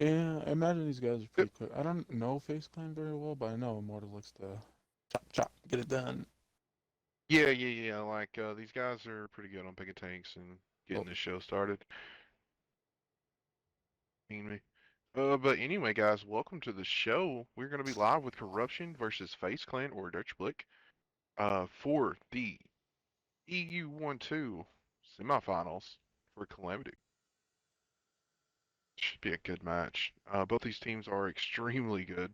Yeah, I imagine these guys are pretty quick. I don't know Face Clan very well, but I know Immortal likes to chop chop, get it done. Yeah. Like these guys are pretty good on picking tanks and Oh, getting the show started. Mean me. But anyway, guys, welcome to the show. We're gonna be live with Corruption versus Face Clan or Dutch Blick. For the EU 1-2 semifinals for Calamity. Should be a good match. Both these teams are extremely good.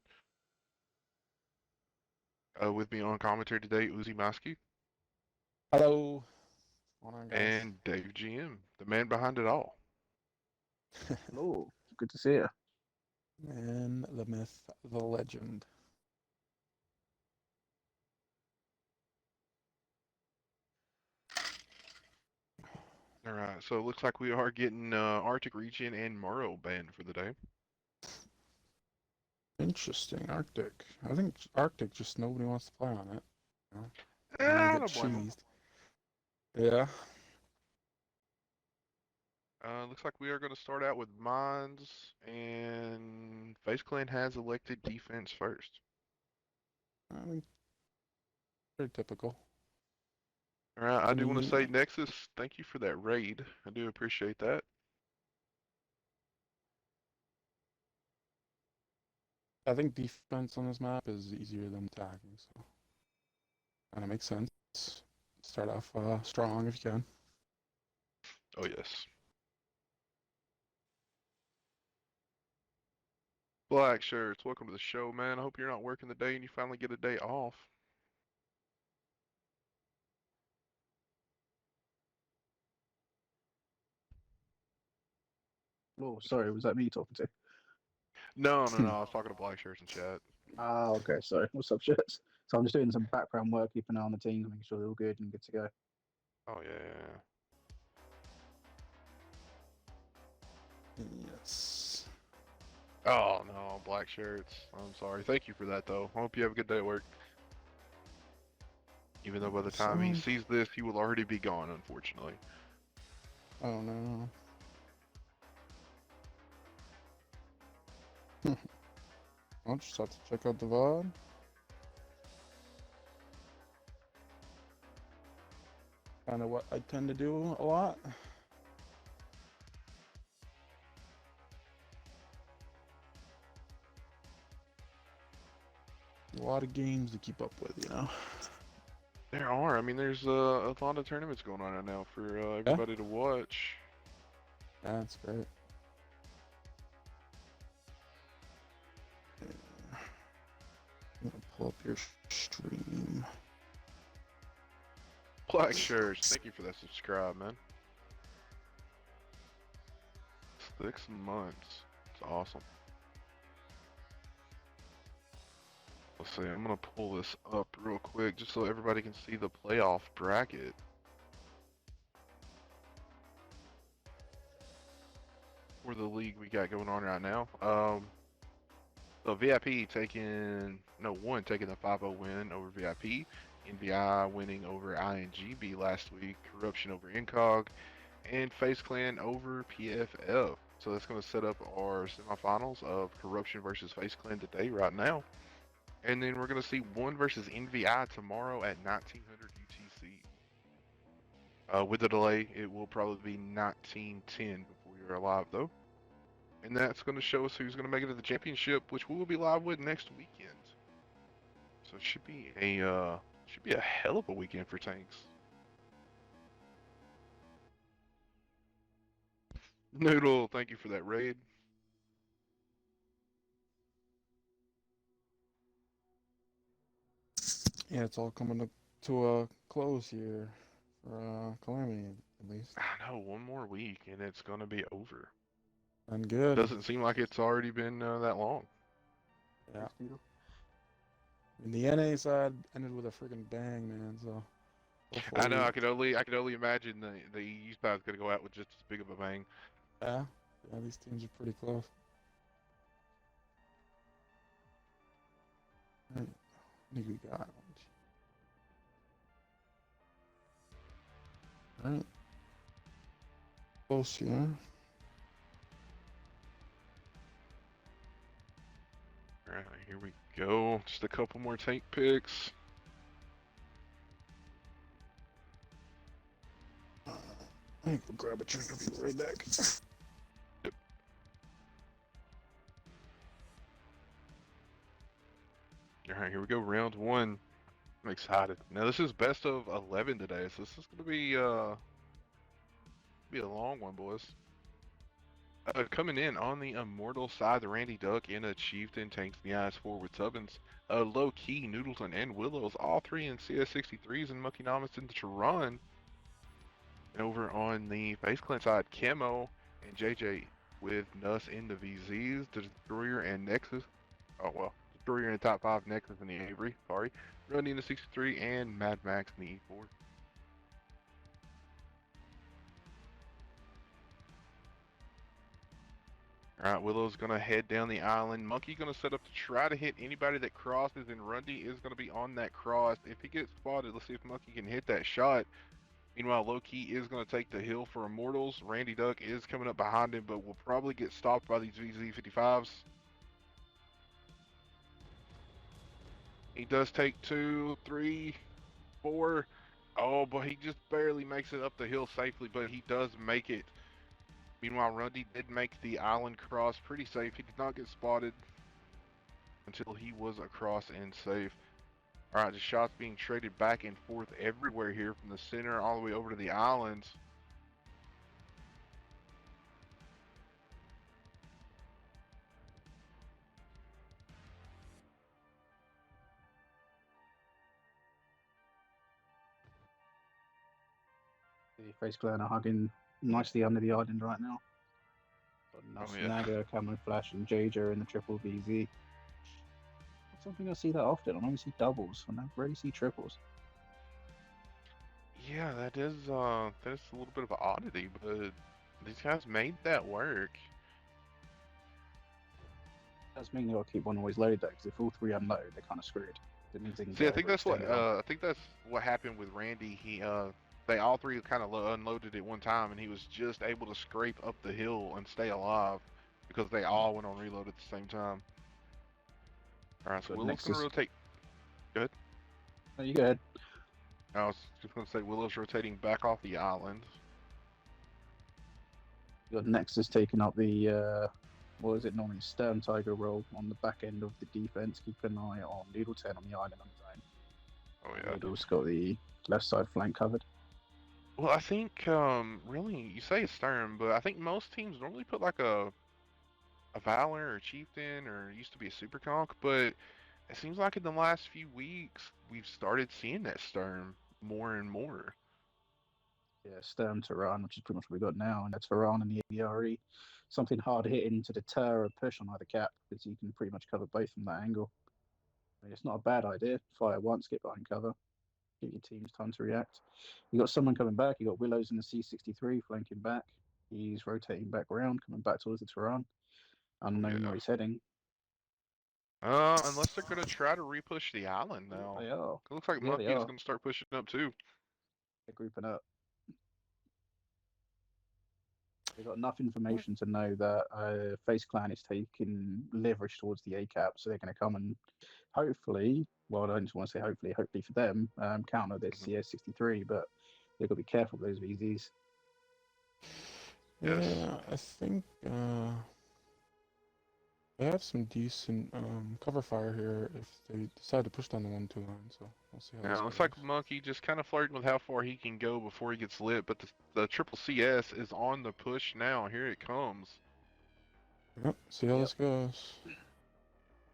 With me on commentary today, Uzi Maski hello. What's going on, guys? and Dave GM, the man behind it all. Hello, good to see you. Man, the myth, the legend. All right, so it looks like we are getting Arctic Region and Muro banned for the day. Interesting, Arctic. I think Arctic just nobody wants to play on it. You know? And they I get don't blame them. cheesed. Yeah. Looks like we are going to start out with Mines, and Face Clan has elected defense first. I mean, very typical. All right, I I do want to mean, say, Nexus, thank you for that raid. I do appreciate that. I think defense on this map is easier than attacking, so kind of makes sense. Start off strong if you can. Oh, yes. Black shirts, welcome to the show, man. I hope you're not working the day and you finally get a day off. Oh, sorry, was that me talking to? No. I was talking to black shirts in chat. Ah, okay, sorry. What's up, shirts? So I'm just doing some background work, keeping an eye on the teams, making sure they're all good and good to go. Oh, yeah. Yes. Oh, no, black shirts. I'm sorry. Thank you for that, though. I hope you have a good day at work. Even though by the time he So, sees this, he will already be gone, unfortunately. oh no. I'll just have to check out the VOD. Kind of what I tend to do a lot. A lot of games to keep up with, you know. There are. I mean, there's a lot of tournaments going on right now for Yeah, everybody to watch. yeah, that's great. Yeah. I'm gonna pull up your stream. Black shirts, thank you for that subscribe, man. 6 months. It's awesome. Let's see, I'm gonna pull this up real quick just so everybody can see the playoff bracket. For the league we got going on right now. So VIP taking the 5-0 win over VIP. NVI winning over INGB last week. Corruption over Incog. And Face Clan over PFF. So that's going to set up our semifinals of Corruption versus Face Clan today, right now. And then we're going to see 1 versus NVI tomorrow at 1900 UTC. With the delay, it will probably be 1910 before you're alive, though. And that's going to show us who's going to make it to the championship, which we will be live with next weekend. So it should be a hell of a weekend for tanks. Noodle, thank you for that raid. Yeah, it's all coming to a close here for Calamity, at least. I know, one more week and it's going to be over. And good. Doesn't seem like it's already been that long. Yeah. And the NA side ended with a freaking bang, man. So I know. hopefully, I could only imagine the EU side's going to go out with just as big of a bang. yeah, these teams are pretty close. All right, I think we got one. All right, close here. Alright, here we go. Just a couple more tank picks. I need to grab a drink. I'll be right back. Alright, here we go. Round one. I'm excited. Now this is best of 11 today, so this is gonna be a long one, boys. Coming in on the Immortal side, the Randy Duck and a Chieftain tanks the IS-4 with Tubbins. Low Key, Noodleton, and Willows, all three in CS63s, and Monkey Namas in the Tehran. And over on the Face Clan side, Camo and JJ with Nuss in the VZs, the Destroyer and Nexus. Oh well, Destroyer in the top 5, Nexus in the Avery, sorry. Running in the 63 and Mad Max in the E4. Alright, Willow's gonna head down the island. Monkey gonna set up to try to hit anybody that crosses, and Rundy is gonna be on that cross. If he gets spotted, let's see if Monkey can hit that shot. Meanwhile, Low-Key is gonna take the hill for Immortals. Randy Duck is coming up behind him, but will probably get stopped by these VZ55s. He does take 2, 3, 4. Oh, but he just barely makes it up the hill safely, but he does make it. Meanwhile, Rundy did make the island cross pretty safe. He did not get spotted until he was across and safe. Alright, the shots being traded back and forth everywhere here from the center all the way over to the islands. The Face Clan are hugging nicely under the island right now. Got yeah. Naga, Camouflage, and JJ in the triple VZ. That's something I see that often. I only see doubles, and I rarely see triples. Yeah, that is a little bit of an oddity, but these guys made that work. That's mean they got to keep one always loaded though, because if all three unload, they're kind of screwed. It means they can See, I get think that's overextended on. what happened with Randy. They all three kind of unloaded at one time, and he was just able to scrape up the hill and stay alive because they all went on reload at the same time. All right, so Good, Willow's next gonna is- rotate. Good. No, you go ahead. I was just gonna say Willow's rotating back off the island. You got Nexus taking up the what is it normally Stern Tiger role on the back end of the defense. Keep an eye on Noodle 10 on the island on his own. Oh yeah. Noodle's got the left side flank covered. Well, I think really you say it's Stern, but I think most teams normally put like a Valor or Chieftain or it used to be a Super Conk, but it seems like in the last few weeks we've started seeing that Stern more and more. Yeah, Stern Tehran, which is pretty much what we got now, and that's Tehran and the AVRE. Something hard hitting to deter a push on either cap, because you can pretty much cover both from that angle. I mean, it's not a bad idea. Fire once, get behind cover, give your teams time to react. You got someone coming back. You got Willows in the C63 flanking back. He's rotating back round, coming back towards the Tehran. Unknown where he's heading. Unless they're gonna try to repush the island now. They are. It looks like Yeah, Monkey they is are. gonna start pushing up too. They're grouping up. They've got enough information to know that Face Clan is taking leverage towards the A cap, so they're going to come and hopefully, well, I don't just want to say hopefully for them, counter this CS63, but they've got to be careful of those VZs. Yes. Yeah, I think they have some decent cover fire here if they decide to push down the 1-2 line. So we'll see how Yeah, this looks goes. like Monkey just kind of flirting with how far he can go before he gets lit, but the triple CS is on the push now. Here it comes. Yep, see how this goes.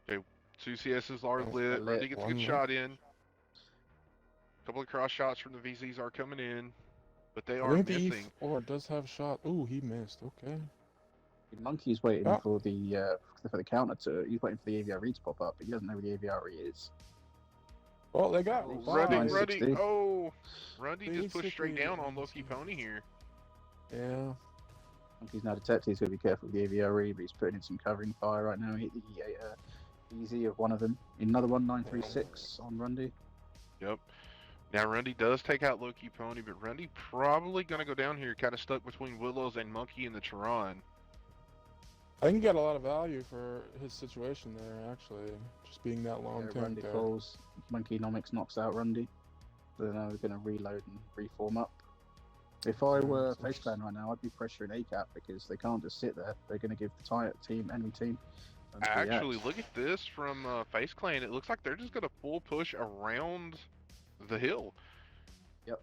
Okay, 2 CSs are Oh, lit. lit. Randy gets a One good lit. shot in. A couple of cross shots from the VZs are coming in, but they I are think the missing. E4 does have shot. Ooh, he missed. Okay. Monkey's waiting Yeah. for the counter to. He's waiting for the AVRE to pop up, but he doesn't know where the AVRE is. Well, they got Oh, Rundy, nice. five. Rundy, 60. oh! Rundy just pushed straight Basically, down on Loki Pony here. Yeah. Monkey's now detected. He's going to be careful with the AVRE, but he's putting in some covering fire right now. Hit the easy of one of them. Another one, 936 on Rundy. Yep. Now Rundy does take out Loki Pony, but Rundy probably gonna go down here, kind of stuck between Willows and Monkey in the Tehran. I think he got a lot of value for his situation there, actually. Just being that lone Yeah, tank Rundy there. falls. Monkey Nomics knocks out Rundy. So now we're going to reload and reform up. If I Yeah, were it's Face Clan right now, I'd be pressuring ACAP because they can't just sit there. They're going to give the enemy team time to Actually, react. look at this from Face Clan. It looks like they're just gonna full push around the hill. Yep.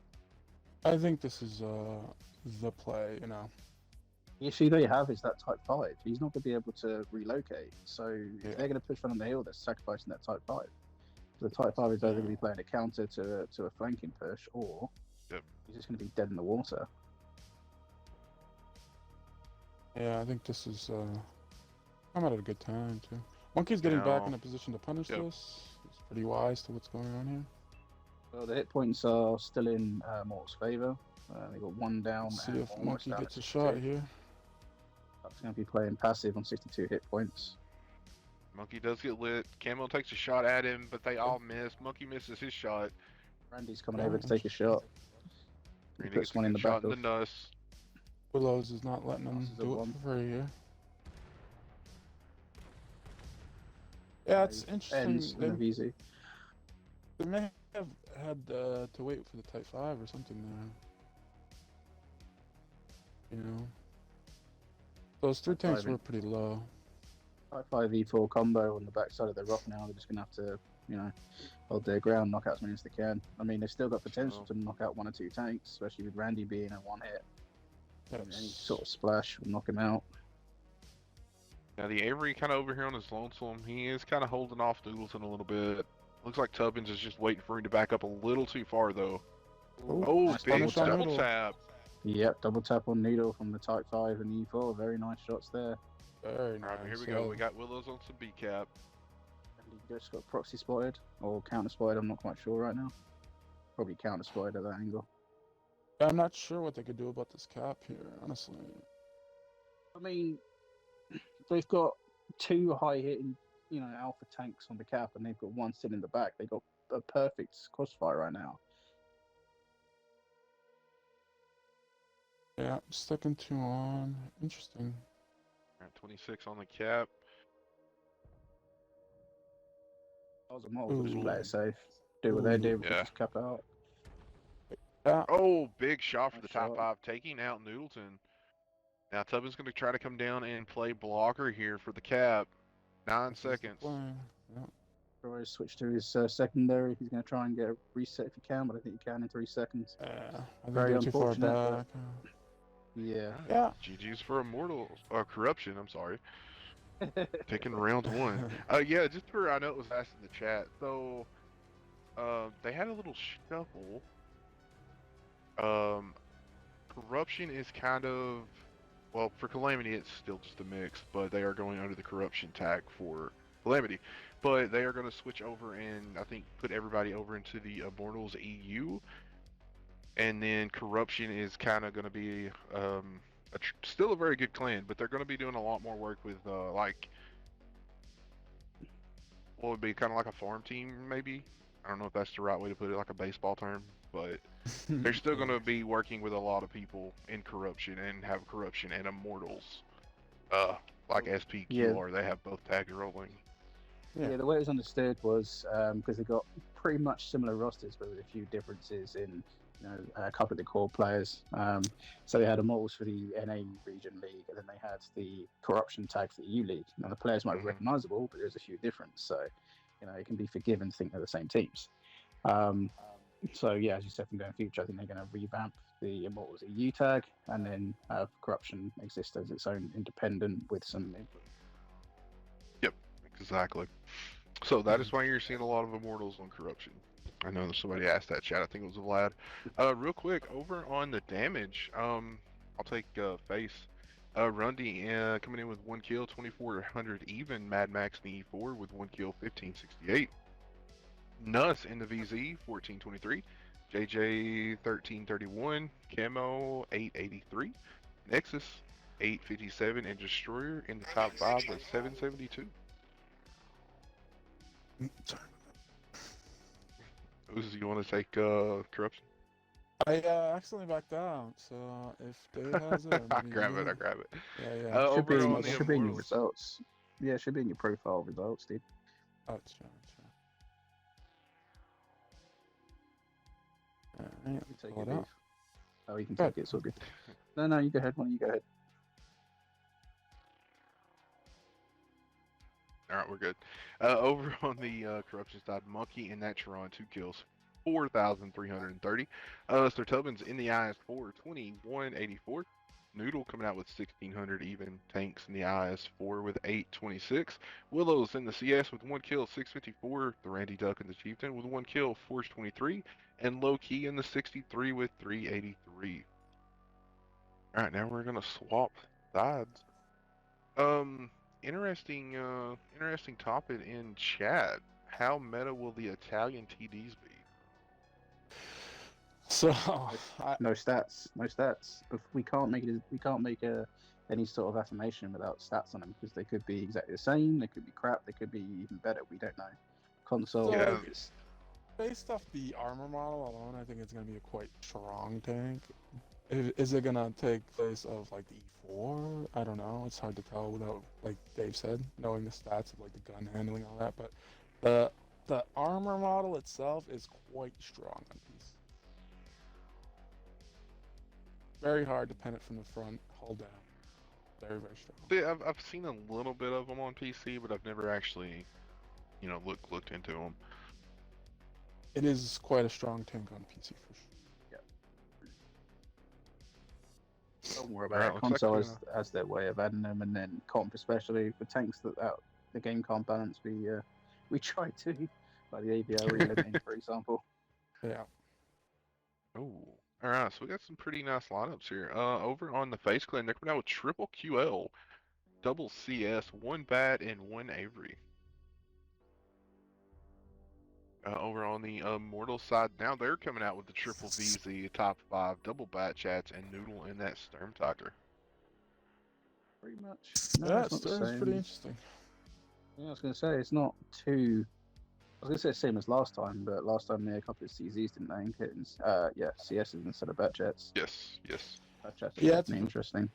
I think this is the play, you know. The issue they have is that Type 5. He's not going to be able to relocate. So Yeah. if they're going to push on the hill, they're sacrificing that Type 5. So the Type 5 is either going to be playing a counter to a flanking push, or Yep. he's just going to be dead in the water. Yeah, I think this is I'm at a good time too. Monkey's getting back Now- in a position to punish Yep. this. He's pretty wise to what's going on here. Well, the hit points are still in Mort's favour. They got one down. Let's see and if almost Monkey down gets at a shot 62. here. That's going to be playing passive on 62 hit points. Monkey does get lit. Camo takes a shot at him, but they all miss. Monkey misses his shot. Randy's coming Yeah, over to take a shot. He Randy puts gets a one in good the shot back in the of. nuss. Willows is not letting him Passes a do it bomb. for free here. Yeah, it's Ends interesting. in a VZ. They may have had to wait for the Type 5 or something there. You know? Those three Type tanks 5 were pretty low. Type 5 E4 combo on the backside of the rock now. They're just going to have to, hold their ground, knock out as many as they can. I mean, they've still got potential to knock out one or two tanks, especially with Randy being a one hit. Any sort of splash will knock him out. Now the Avery kind of over here on his lonesome. He is kind of holding off Doodleton a little bit. Looks like Tubbins is just waiting for him to back up a little too far though. Oh, nice big punish on double Noodle. tap. Yep, double tap on Needle from the Type 5 and E4. Very nice shots there. Very nice. Alright, here we go. We got Willows on some B cap. And he just got proxy spotted or counter spotted. I'm not quite sure right now. Probably counter spotted at that angle. I'm not sure what they could do about this cap here, honestly. I mean, they've got two high hitting, alpha tanks on the cap, and they've got one sitting in the back. They got a perfect crossfire right now. Yeah, second two on. Interesting. Alright, 26 on the cap. I was a model, just Ooh. play it safe. Do what they do, Yeah. just cap out. Yeah, Oh, big shot for Nice the top shot. 5, taking out Noodleton. Now Tubbins going to try to come down and play blocker here for the cap. 9 this is the seconds. play. Yeah. Troy switch to his secondary. He's going to try and get a reset if he can, but I think he can in 3 seconds. Yeah, I think Very they're too far unfortunate, but- back. Yeah. Yeah. GG's for Immortals. Corruption, I'm sorry. Taking round 1. Yeah, just for, I know it was asked in the chat. So, they had a little shuffle. Corruption is kind of, well, for Calamity it's still just a mix, but they are going under the corruption tag for Calamity. But they are going to switch over and I think put everybody over into the Immortals EU. And then Corruption is kind of going to be still a very good clan, but they're going to be doing a lot more work with like what would be kind of like a farm team, maybe. I don't know if that's the right way to put it, like a baseball term, but they're still going to be working with a lot of people in Corruption and have Corruption and Immortals. Like SPQR, they have both tags rolling. Yeah, the way it was understood was because they got pretty much similar rosters, but with a few differences in a couple of the core players. So they had Immortals for the NA region league, and then they had the corruption tag for the EU league. Now the players might be recognizable, but there's a few differences. So it can be forgiven to think they're the same teams. So yeah, as you said, from going future, I think they're going to revamp the Immortals EU tag, and then have corruption exist as its own independent with some influence. Yep, exactly. So that is why you're seeing a lot of Immortals on Corruption. I know that somebody asked that chat. I think it was Vlad. Real quick, over on the damage, I'll take face. Rundy coming in with 1 kill, 2400 even. Mad Max in the E4 with 1 kill, 1568. Nuss in the VZ, 1423. JJ 1331. Camo 883. Nexus 857, and Destroyer in the top 5 with 772. Sorry. Who's you want to take Corruption? I accidentally backed out, so if Dave has it, or I maybe grab it. I you. grab it. Yeah, yeah. Should be Over That's in, on my the bad. should be in your Immortals. results. Yeah, should be in your profile results, dude. Oh, sure, sure. Alright, You take pull it, it Dave. up. Oh, you can Good. take it. It's all good. No, you go ahead. Why don't you go ahead? All right, we're good. Over on the corruption side, Monkey and that Tron, 2 kills, 4,330. Sir Tobin's in the IS 4, 2184. Noodle coming out with 1,600 even. Tanks in the IS 4 with 826. Willow's in the CS with 1 kill, 654. The Randy Duck and the Chieftain with 1 kill, 423. And Low Key in the 63 with 383. All right, now we're gonna swap sides. Um, interesting topic in chat. How meta will the Italian TDs be? So, I, No stats. No stats. If we can't make it. We can't make any sort of affirmation without stats on them because they could be exactly the same. They could be crap. They could be even better. We don't know. Console. Yeah. Is, based off the armor model alone, I think it's going to be a quite strong tank. Is it going to take place of like the E4? I don't know. It's hard to tell without, like Dave said, knowing the stats of like the gun handling and all that. But the armor model itself is quite strong on PC. Very hard to pen it from the front, hold down. Very, very strong. See, I've seen a little bit of them on PC, but I've never actually, looked into them. It is quite a strong tank on PC for sure. don't worry Alright, about it. looks like Console we're has their way of adding them, and then comp, especially for tanks that out the game can't balance. We try to, like the ABR limiting, for example. Yeah. Oh, alright. So we got some pretty nice lineups here. Over on the Face Clan, they're coming out with triple QL, double CS, 1 Bat, and 1 Avery. Over on the Mortal side, now they're coming out with the triple VZ, top 5, double Bat Chats, and Noodle in that Sturm Tiger. Pretty much. No, Yeah, it's not the it's same. pretty interesting. Yeah, I was going to say it's not too. I was going to say the same as last time, but last time they had a couple of CZs, didn't they? Yeah, CSs instead of bat jets. Yes, yes. Bat jets are Yeah, it's definitely interesting.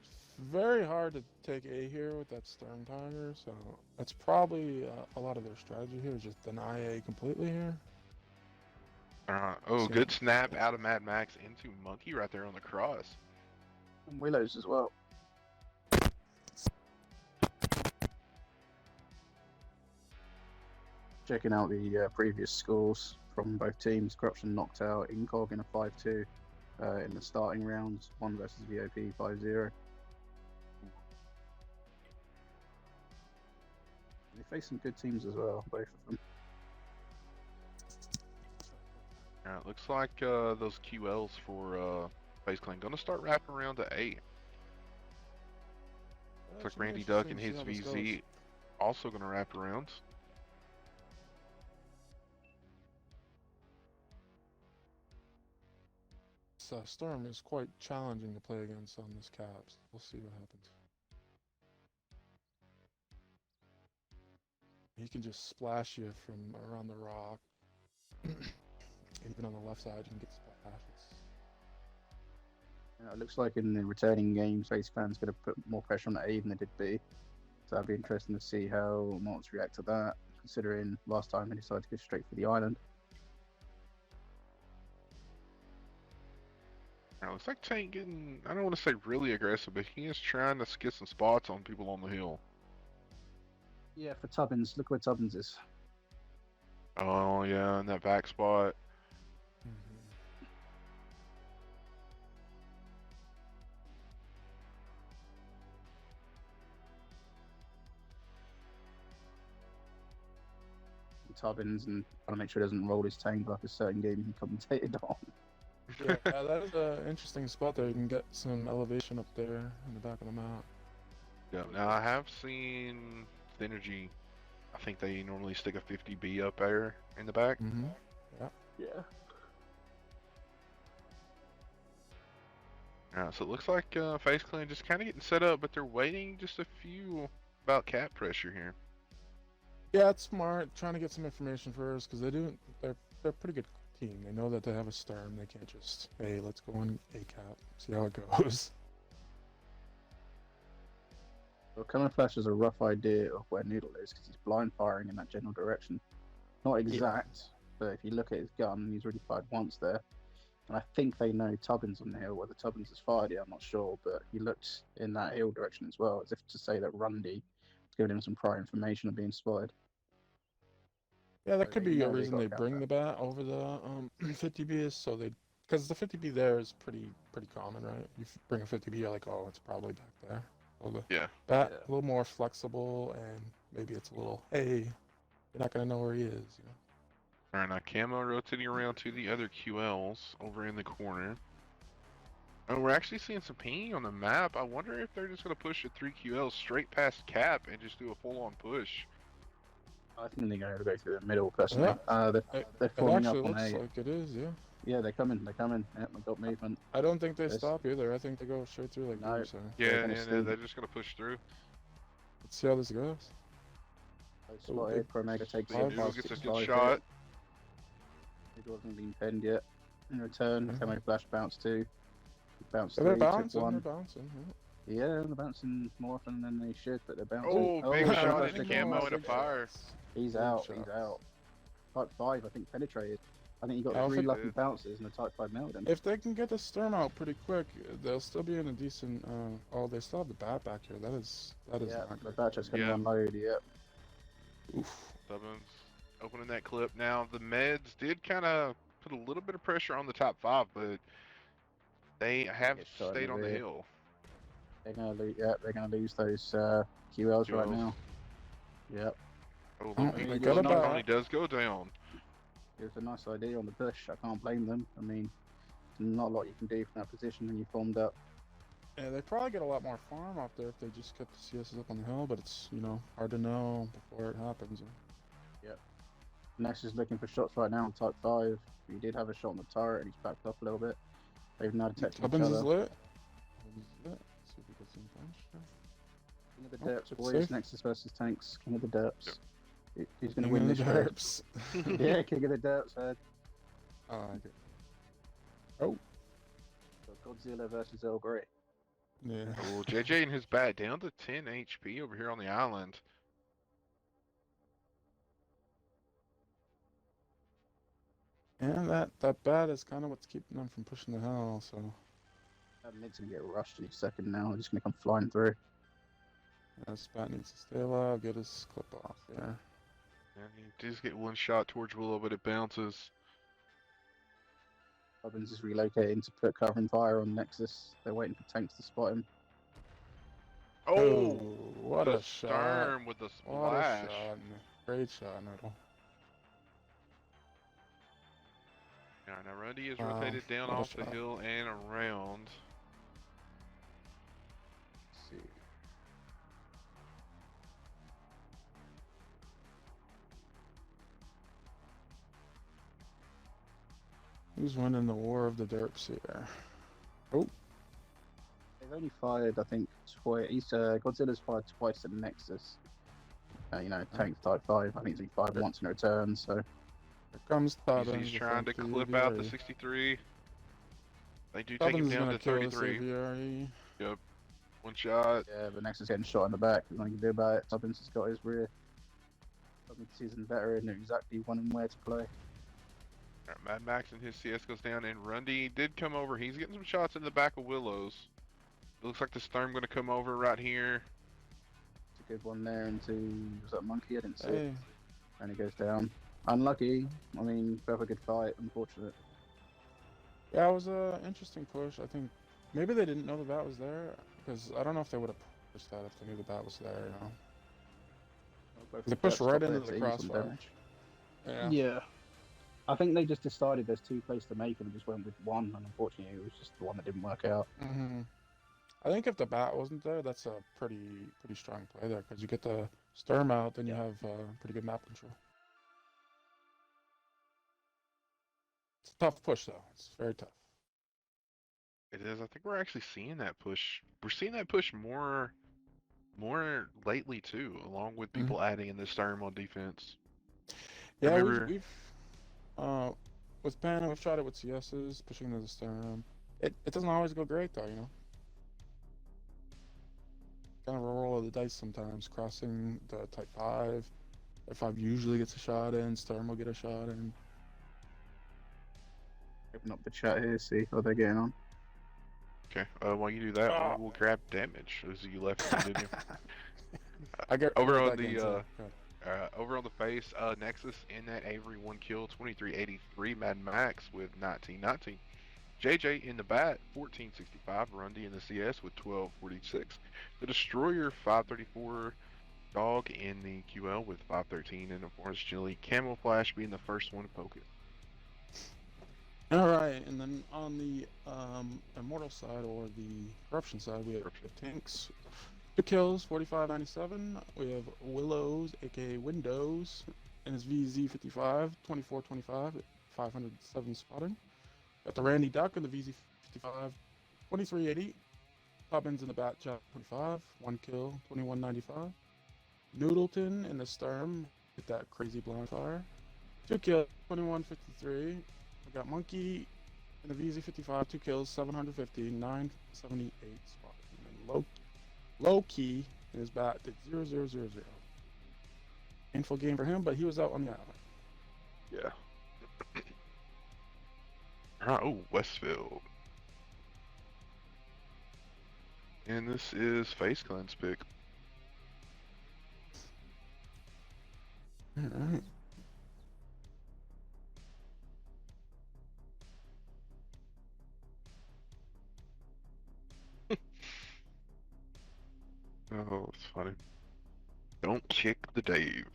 very hard to take A here with that Stern Tiger, so that's probably a lot of their strategy here is just deny A completely here. Oh, So, good snap out of Mad Max into Monkey right there on the cross. And Willows as well. Checking out the previous scores from both teams. Corruption knocked out Incog in a 5-2 in the starting rounds. 1 versus VOP 5-0. They face some good teams as well, both of them. Alright, looks like those QLs for Face Clan gonna start wrapping around to A. Looks like Randy Duck and his VZ also gonna wrap around. Storm is quite challenging to play against on this caps. We'll see what happens. He can just splash you from around the rock. Even on the left side, you can get splashes. It looks like in the returning games, Face Clan's going to put more pressure on A than they did B. So that'd be interesting to see how Morts react to that, considering last time they decided to go straight for the island. Now, looks like Tank getting, I don't want to say really aggressive, but he is trying to get some spots on people on the hill. Yeah, for Tubbins, look where Tubbins is. Oh, yeah, in that back spot. Tubbins and trying to make sure he doesn't roll his tank like a certain game he commentated on. Yeah, that is an interesting spot there. You can get some elevation up there in the back of the map. Yeah, now I have seen Synergy. I think they normally stick a 50B up there in the back. Mm-hmm. Yeah. Yeah. Yeah, so it looks like Face Clan just kind of getting set up, but they're waiting just a few about cap pressure here. Yeah, it's smart. Trying to get some information first because they're pretty good team. They know that they have a Sturm. They can't just, hey, let's go on A cap, see how it goes. Well, Camouflage is a rough idea of where Noodle is because he's blind firing in that general direction. Not exact, but if you look at his gun, he's already fired once there. And I think they know Tubbins on the hill. Whether Tubbins has fired yet, I'm not sure, but he looked in that hill direction as well, as if to say that Rundy is giving him some prior information of being spotted. Yeah, that So could they be a know they reason got they cap bring there. the bat over the 50B is so they, because the 50B there is pretty common, right? You bring a 50B, you're like, oh, it's probably back there. So the Yeah. bat Yeah. a little more flexible, and maybe it's a little, hey, you're not gonna know where he is, you know. All right, now Camo rotating around to the other QLs over in the corner. Oh, we're actually seeing some pinging on the map. I wonder if they're just going to push the 3 QLs straight past Cap and just do a full-on push. I think they're going to go through the middle, personally. Yeah, They're it forming actually up on looks A. like it is, yeah. Yeah, they're coming. They're coming. Yeah, we got movement. I don't think they There's- stop either. I think they go straight through like you No. were saying. They're Yeah, gonna and steam. they're just going to push through. Let's see how this goes. Spotted. Promega takes See, it. Noodle five, gets a six, good five shot. hit. Noodle hasn't been pinned yet. In return, Mhm. Camo Flash bounced 2. Bounced Yeah, they're 3, took bouncing, 1. they're bouncing. Yeah. Yeah, they're bouncing more often than they should, but they're bouncing. Oh, big Camo shot Flash into taking Camo massive and a hit. fire. He's Big out. He's shots. out. Type 5, I think, penetrated. I think he got I 3 think lucky did. bounces and a Type 5 nailed him. If they can get the Sturm out pretty quick, they'll still be in a decent. Oh, they still have the bat back here. That is Yeah, not the great. batch going to Yeah. unload, yeah. Oof. Stubbins opening that clip. Now, the Meds did kind of put a little bit of pressure on the top 5, but they have Get shot in stayed the on the rear. hill. They're going to lose. Yeah, they're going to lose those QLs right QLs. now. Yep. Oh, Oh, the they got a not bat. only does go down. It was a nice idea on the push. I can't blame them. I mean, not a lot you can do from that position when you formed up. Yeah, they probably get a lot more farm up there if they just kept the CSs up on the hill, but it's hard to know before it happens. Next is looking for shots right now on Type 5. He did have a shot on the turret and he's backed up a little bit. They've now detected each Tubbins is other. lit. Tubbins is lit. Let's see if we get some punch. King of the Oh, derps, good boys. save. Nexus versus tanks. King of the derps. Yep. Who's going to King win of this the race? derps. Yeah, King of the derps, head. I like it. Oh, So Godzilla versus Earl Grey. yeah. Oh, JJ and his bat down to 10 HP over here on the island. And that bat is kind of what's keeping them from pushing the hill. So That mid's going to get rushed any second now. He's just going to come flying through. this bat needs to stay alive, get his clip off there. And he does get one shot towards Willow, but it bounces. Tubbins is relocating to put cover and fire on Nexus. They're waiting for tanks to spot him. Oh, what the a shot! Sturm with the What a splash. shot! Great shot, Noodle. Alright, now Rundy is Wow, rotated down what a off the shot. hill and around. Let's see. Who's winning the war of the derps here? They've only fired, I think, twice. Godzilla's fired twice at Nexus. Tanks Type 5. I think he's fired once in return, so. Here comes Tubbins. He's trying to with clip out the AVRE. 63. They do take him Tubbins is down gonna to kill this 33. AVRE. One shot. Yeah, but Nexus getting shot in the back. There's nothing you can do about it. Tubbins has got his rear. Tubbins seasoned veteran, knew exactly when and where to play. Alright, Mad Max and his CS goes down, and Rundy did come over. He's getting some shots in the back of Willows. It looks like the Sturm going to come over right here. It's a good one there into. Was that Monkey? I didn't see Hey, it. And he goes down. Unlucky. I mean, we have a good fight. Unfortunate. yeah, it was a interesting push. I think maybe they didn't know the bat was there because I don't know if they would have pushed that if they knew the bat was there. Both They the pushed Jets right got into their the teams some crossfire. damage. Yeah. Yeah. I think they just decided there's 2 plays to make and just went with one, and unfortunately it was just the one that didn't work out. hmm I think if the bat wasn't there, that's a pretty strong play there because you get the Sturm out, then you have pretty good map control. It's a tough push though. It's very tough. It is. I think we're actually seeing that push. We're seeing that push more lately too, along with people adding in the Sturm on defense. Yeah, remember- we've with Pen, we've tried it with CSs, pushing to the stern. It doesn't always go great though, you know. Kind of a roll of the dice sometimes. Crossing the Type 5. Type 5 usually gets a shot in. Stern will get a shot in. Open up the chat here, see how they're getting on. Okay. While you do that, Ah. we will grab damage. As you left me, didn't you? I get Over rolled on back in, the so, good. over on the face, Nexus in that Avery 1 kill, 2383. Mad Max with 1919. JJ in the bat, 1465. Rundy in the CS with 1246. The Destroyer, 534. Dog in the QL with 513. And unfortunately, Camouflage being the first one to poke it. All right, and then on the Immortal side or the Corruption side, we have Tanks. 2 kills, 4597. We have Willows, aka Windows, and his VZ55, 2425, 507 spotting. Got the Randy Duck in the VZ55, 2380. Poppins in the Bat Chat 25, 1 kill, 2195. Noodleton in the Sturm with that crazy blind fire. 2 kills, 2153. We got Monkey in the VZ55, 2 kills, 750, 978 spot. And then low key in his bat did 0-0-0-0. Painful game for him, but he was out on the island. Yeah. Alright, oh, Westfield. And this is Face Cleanse pick. Alright. Oh, it's funny. Don't kick the Dave.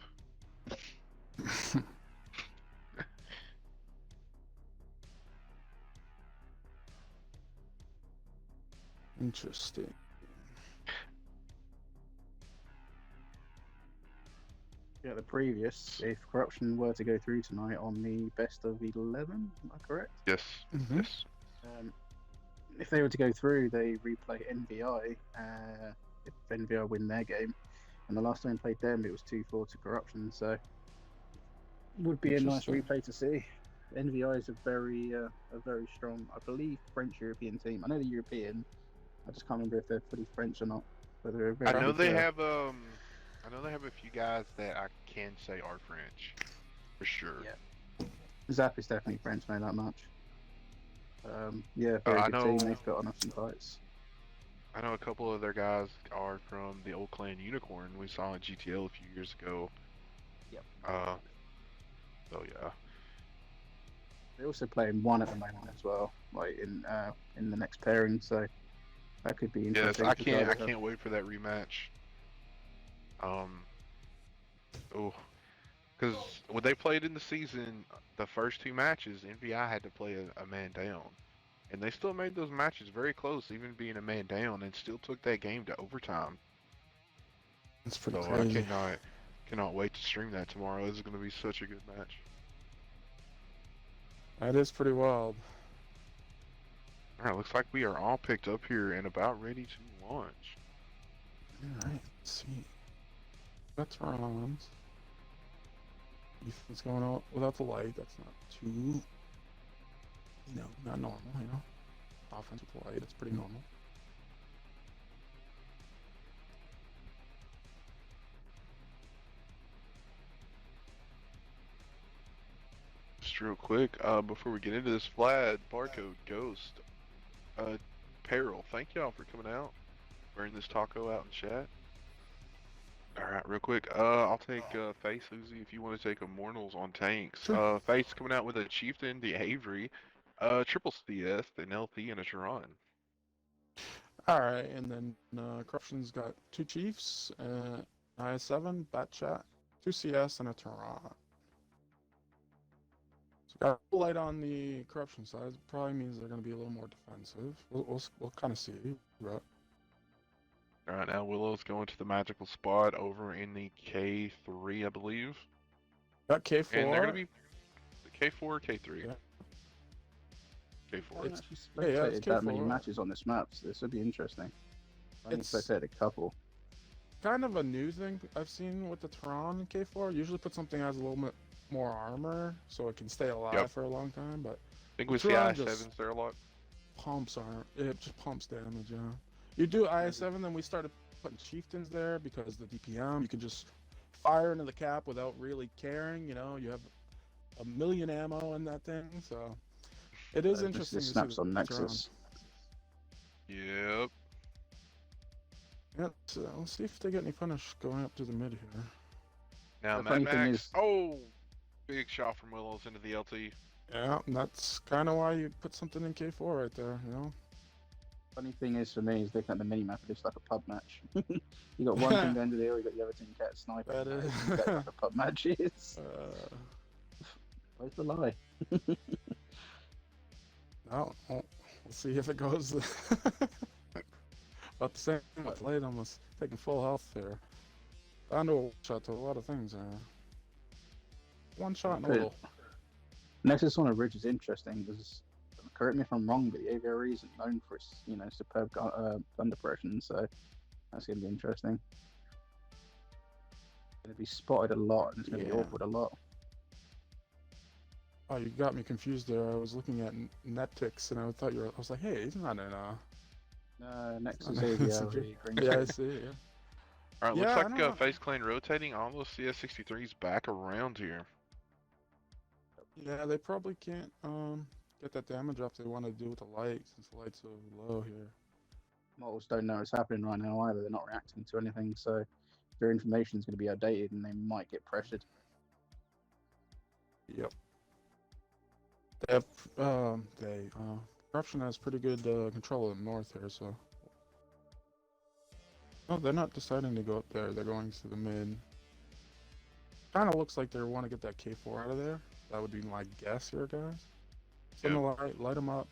Interesting. Yeah, the previous, if Corruption were to go through tonight on the best of 11, am I correct? Yes. Mhm. Yes. If they were to go through, they replay NVI. If NVI win their game, and the last time we played them, it was 2-4 to Corruption. So, would be a nice Interesting. replay to see. NVI is a very strong, I believe, French European team. I know the European. I just can't remember if they're fully French or not. But they're a very I know good they team. have I know they have a few guys that I can say are French. For sure. Yeah. Zap is definitely French, know that much. Yeah, very I good team. know- They've got on us some fights. I know a couple of their guys are from the old clan Unicorn we saw in GTL a few years ago. Yep. So yeah. They're also playing one at the moment as well, like in the next pairing. So that could be Yes, interesting. I to try to- can't wait for that rematch. Because when they played in the season, the first 2 matches, NVI had to play a man down. And they still made those matches very close, even being a man down, and still took that game to overtime. That's pretty So crazy. I cannot wait to stream that tomorrow. This is going to be such a good match. That is pretty wild. Alright, looks like we are all picked up here and about ready to launch. Alright, let's see. Veterans. Defense going out without the light. That's not too, not normal, Offense with the light, that's pretty normal. Just real quick, before we get into this, Vlad, Barcode, Ghost, Peril, thank y'all for coming out, wearing this taco out in chat. Alright, real quick, I'll take Face, Uzi, if you want to take Immortals on tanks. Sure. Face coming out with a Chieftain, the Avery, triple CS, an LP, and a Chiron. Alright, and then Corruption's got 2 Chiefs, IS7, Bat Chat, 2 CS, and a Tehran. So got a light on the Corruption side. Probably means they're going to be a little more defensive. We'll kind of see. But Alright, now Willow's going to the magical spot over in the K3, I believe. got K4. And they're going to be the K4 or K3? Yeah. I K4. haven't actually yeah, it's spectated that many K4. matches on this map, so this would be interesting. I only It's- spectated a couple. Kind of a new thing I've seen with the Tehran K4. Usually put something that has a little bit more armor, so it can stay alive Yep. for a long time. But I think the with the Turon I7s just there a lot. pumps armor. It just pumps damage. Yeah. You do Yeah, IS7, then we started putting chieftains there because the DPM. You can just fire into the cap without really caring. You know, you have a million ammo in that thing, so it is this interesting to see snaps on the Turon. Nexus. Yep. Yeah, so let's see if they get any punish going up to the mid here. Now The Mad funny thing Max. is- Oh, big shot from Willows into the LT. Yeah, and that's kind of why you put something in K4 right there, you know? Funny thing is for me is looking at the mini map, it looks like a pub match. You got one thing going to deal, you got the other team cat sniping. That is- It's exactly like a pub match is. Where's the lie? No, we'll see if it goes. About the same with late, almost taking full health there. Down to a shot to a lot of things there. One shot and a Good. little. Nexus on a ridge is interesting because, correct me if I'm wrong, but the AVRE isn't known for its, superb gun depression, so that's going to be interesting. Going to be spotted a lot, and it's going to be Yeah. awkward a lot. Oh, you got me confused there. I was looking at Netflix and I thought I was like, hey, he's not in Nexus Nice. AVRE. green Yeah, I team. see it. Yeah. All right, Yeah, I looks don't like know. Face Clan rotating. Almost CS63's back around here. Yeah, they probably can't get that damage off they want to do with the light since the light's so low here. Models don't know what's happening right now either. They're not reacting to anything, so their information is going to be outdated, and they might get pressured. Yep. They have corruption has pretty good control of the north here, so. No, they're not deciding to go up there. They're going to the mid. Kind of looks like they want to get that K4 out of there. That would be my guess here, guys. Send the light them up,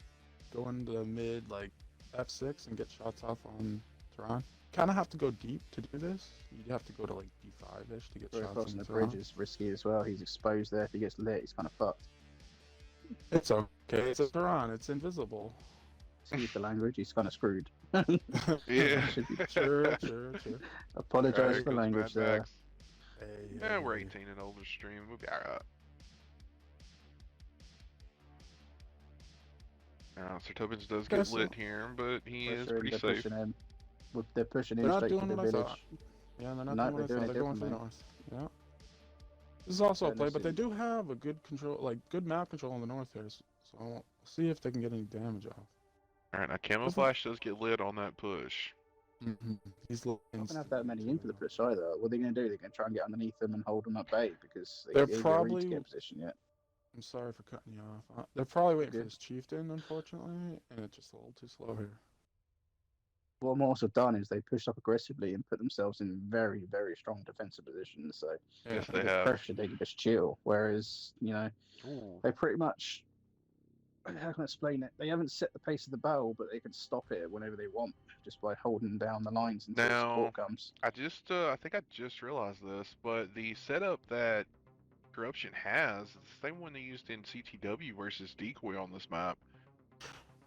go into the mid like F6 and get shots off on Tehran. Kind of have to go deep to do this. You'd have to go to like D5-ish to get Very shots crossing on the Tehran. bridge is risky as well. He's exposed there. If he gets lit, he's kind of fucked. It's okay. It's a Tehran. It's invisible. Excuse the language. He's kind of screwed. Yeah. Should be- Sure. Apologize There for goes language Mad there. Max. Yeah, we're 18 and older stream. We'll be alright. Sir Tubbins does get Guess so. lit here, but he is Pressure him, pretty they're safe. pushing him. They're pushing in They're not straight to doing the what I village. thought. Yeah, they're not No, doing what I they're doing thought. it They're going for the differently. north. Yeah. This is also a Yeah, play, but they listen. do have a good control, like good map control in the north here. So we'll see if they can get any damage off. Alright, now Camouflage does get lit on that push. He's Not gonna have that many in for the push either. What are they gonna do? They're gonna try and get underneath them and hold them at bay because They're they probably- to get in position yet. I'm sorry for cutting you off. They're probably waiting for Good. this chieftain, unfortunately, and it's just a little too slow here. What Morse have done is they pushed up aggressively and put themselves in very, very strong defensive positions. So Yes, if they they get have. pressured, they can just chill. Whereas, Ooh. they pretty much, how can I explain it? They haven't set the pace of the battle, but they can stop it whenever they want just by holding down the lines until Now- support comes. I think I just realized this, but the setup that Corruption has is the same one they used in CTW versus Decoy on this map.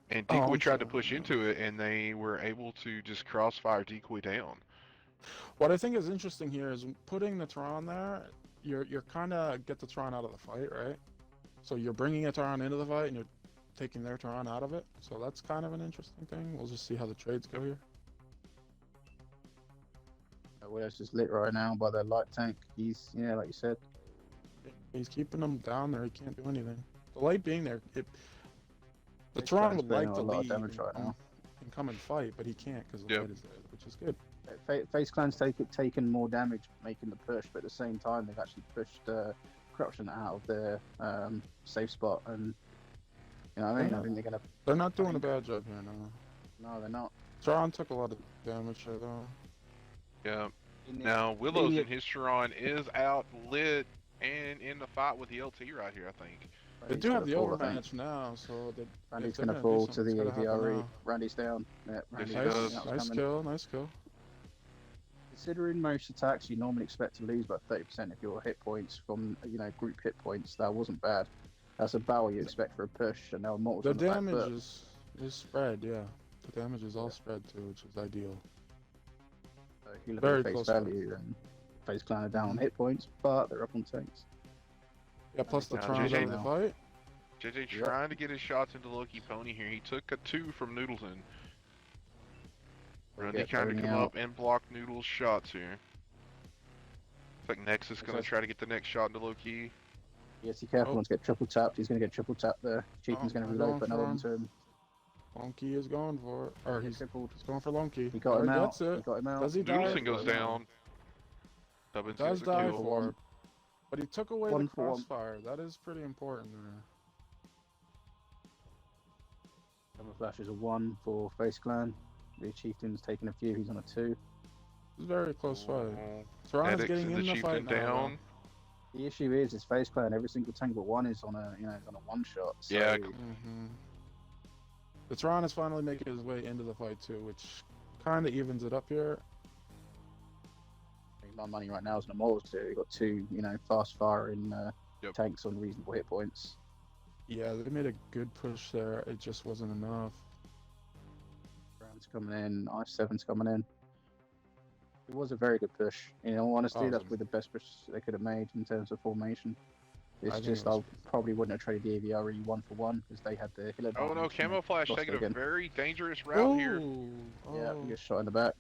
And Oh, Decoy I'm tried to sorry, push yeah. into it, and they were able to just crossfire Decoy down. What I think is interesting here is putting the Tehran there. You're kind of get the Tehran out of the fight, right? So you're bringing a Tehran into the fight, and you're taking their Tehran out of it. So that's kind of an interesting thing. We'll just see how the trades go here. Whereas just lit right now by their light tank. He's, like you said, He's keeping them down there. He can't do anything. The light being there, the Face Tehran Clan's would putting like out to a lot of leave damage right now. and come and fight, but he can't because the Yep. light is there, which is good. Face Clan's taken more damage making the push, but at the same time they've actually pushed Corruption out of their safe spot, and you know what I mean. Yeah. I think they're gonna. They're not doing a bad job here, no. No, they're not. Tehran took a lot of damage here, though. Yeah. In the- Now, Willows the- and his Chiron is out lit and in the fight with the LT right here, I think. They Randy's do have gonna the fall, I think. overmatch now, so they, Randy's if they're gonna do fall to something, the it's gonna happen AVRE. now. Randy's down. Yeah, Randy's he down. does. That's Nice coming. kill, nice kill. Considering most attacks, you normally expect to lose by 30% of your hit points from group hit points. That wasn't bad. That's about you expect for a push, and now Mortals The on the back damage foot. is spread, yeah. The damage is all spread too, which is ideal. So if you look Very at face close value, then Face Clan are down on hit points, but they're up on tanks. Yeah, plus the Now, Tron's out of the JJ fight. JJ Yep. trying to get his shots into Loki Pony here. He took a 2 from Noodleson. We'll Rundy get kind of Pony come out. up and block Noodle's shots here. Looks like Nexus Yes, gonna that's- try to get the next shot into Loki. Yes, be careful Oh. not to get triple tapped. He's going to get triple tapped there. Cheating's Oh, going to they're reload, going but another for one him. to him. Lonky is going for it. Or he's Tripled. going for Lonky. He got him There, out. gets it. He got him out. Does he die? Noodleson goes Got him out. down. Tubbins Does gets the die kill. for it. But he took away the 1-for-1. crossfire. That is pretty important there. Camouflage is a 1 for Face Clan. The Chieftain's taking a few. He's on a 2. It's a very close fight. Oh, Tyrannus Addicts getting and in the the fight Chieftain now. down. The issue is Face Clan. Every single tank but one is on a is on a 1 shot. So Yeah, Mm-hmm. The Tron is finally making his way into the fight too, which kind of evens it up here. my money right now is on the Moles too. You've got 2 fast firing Yep. tanks on reasonable hit points. Yeah, they made a good push there. It just wasn't enough. Rounds coming in. I7's coming in. It was a very good push. In all honesty, that's Awesome. probably the best push they could have made in terms of formation. I It's think just it was- I probably wouldn't have traded the AVRE 1-for-1 because they had the hill Oh no, advantage and they Camouflage lost taking it a again. very dangerous route here. Yeah, Oh. he gets shot in the back.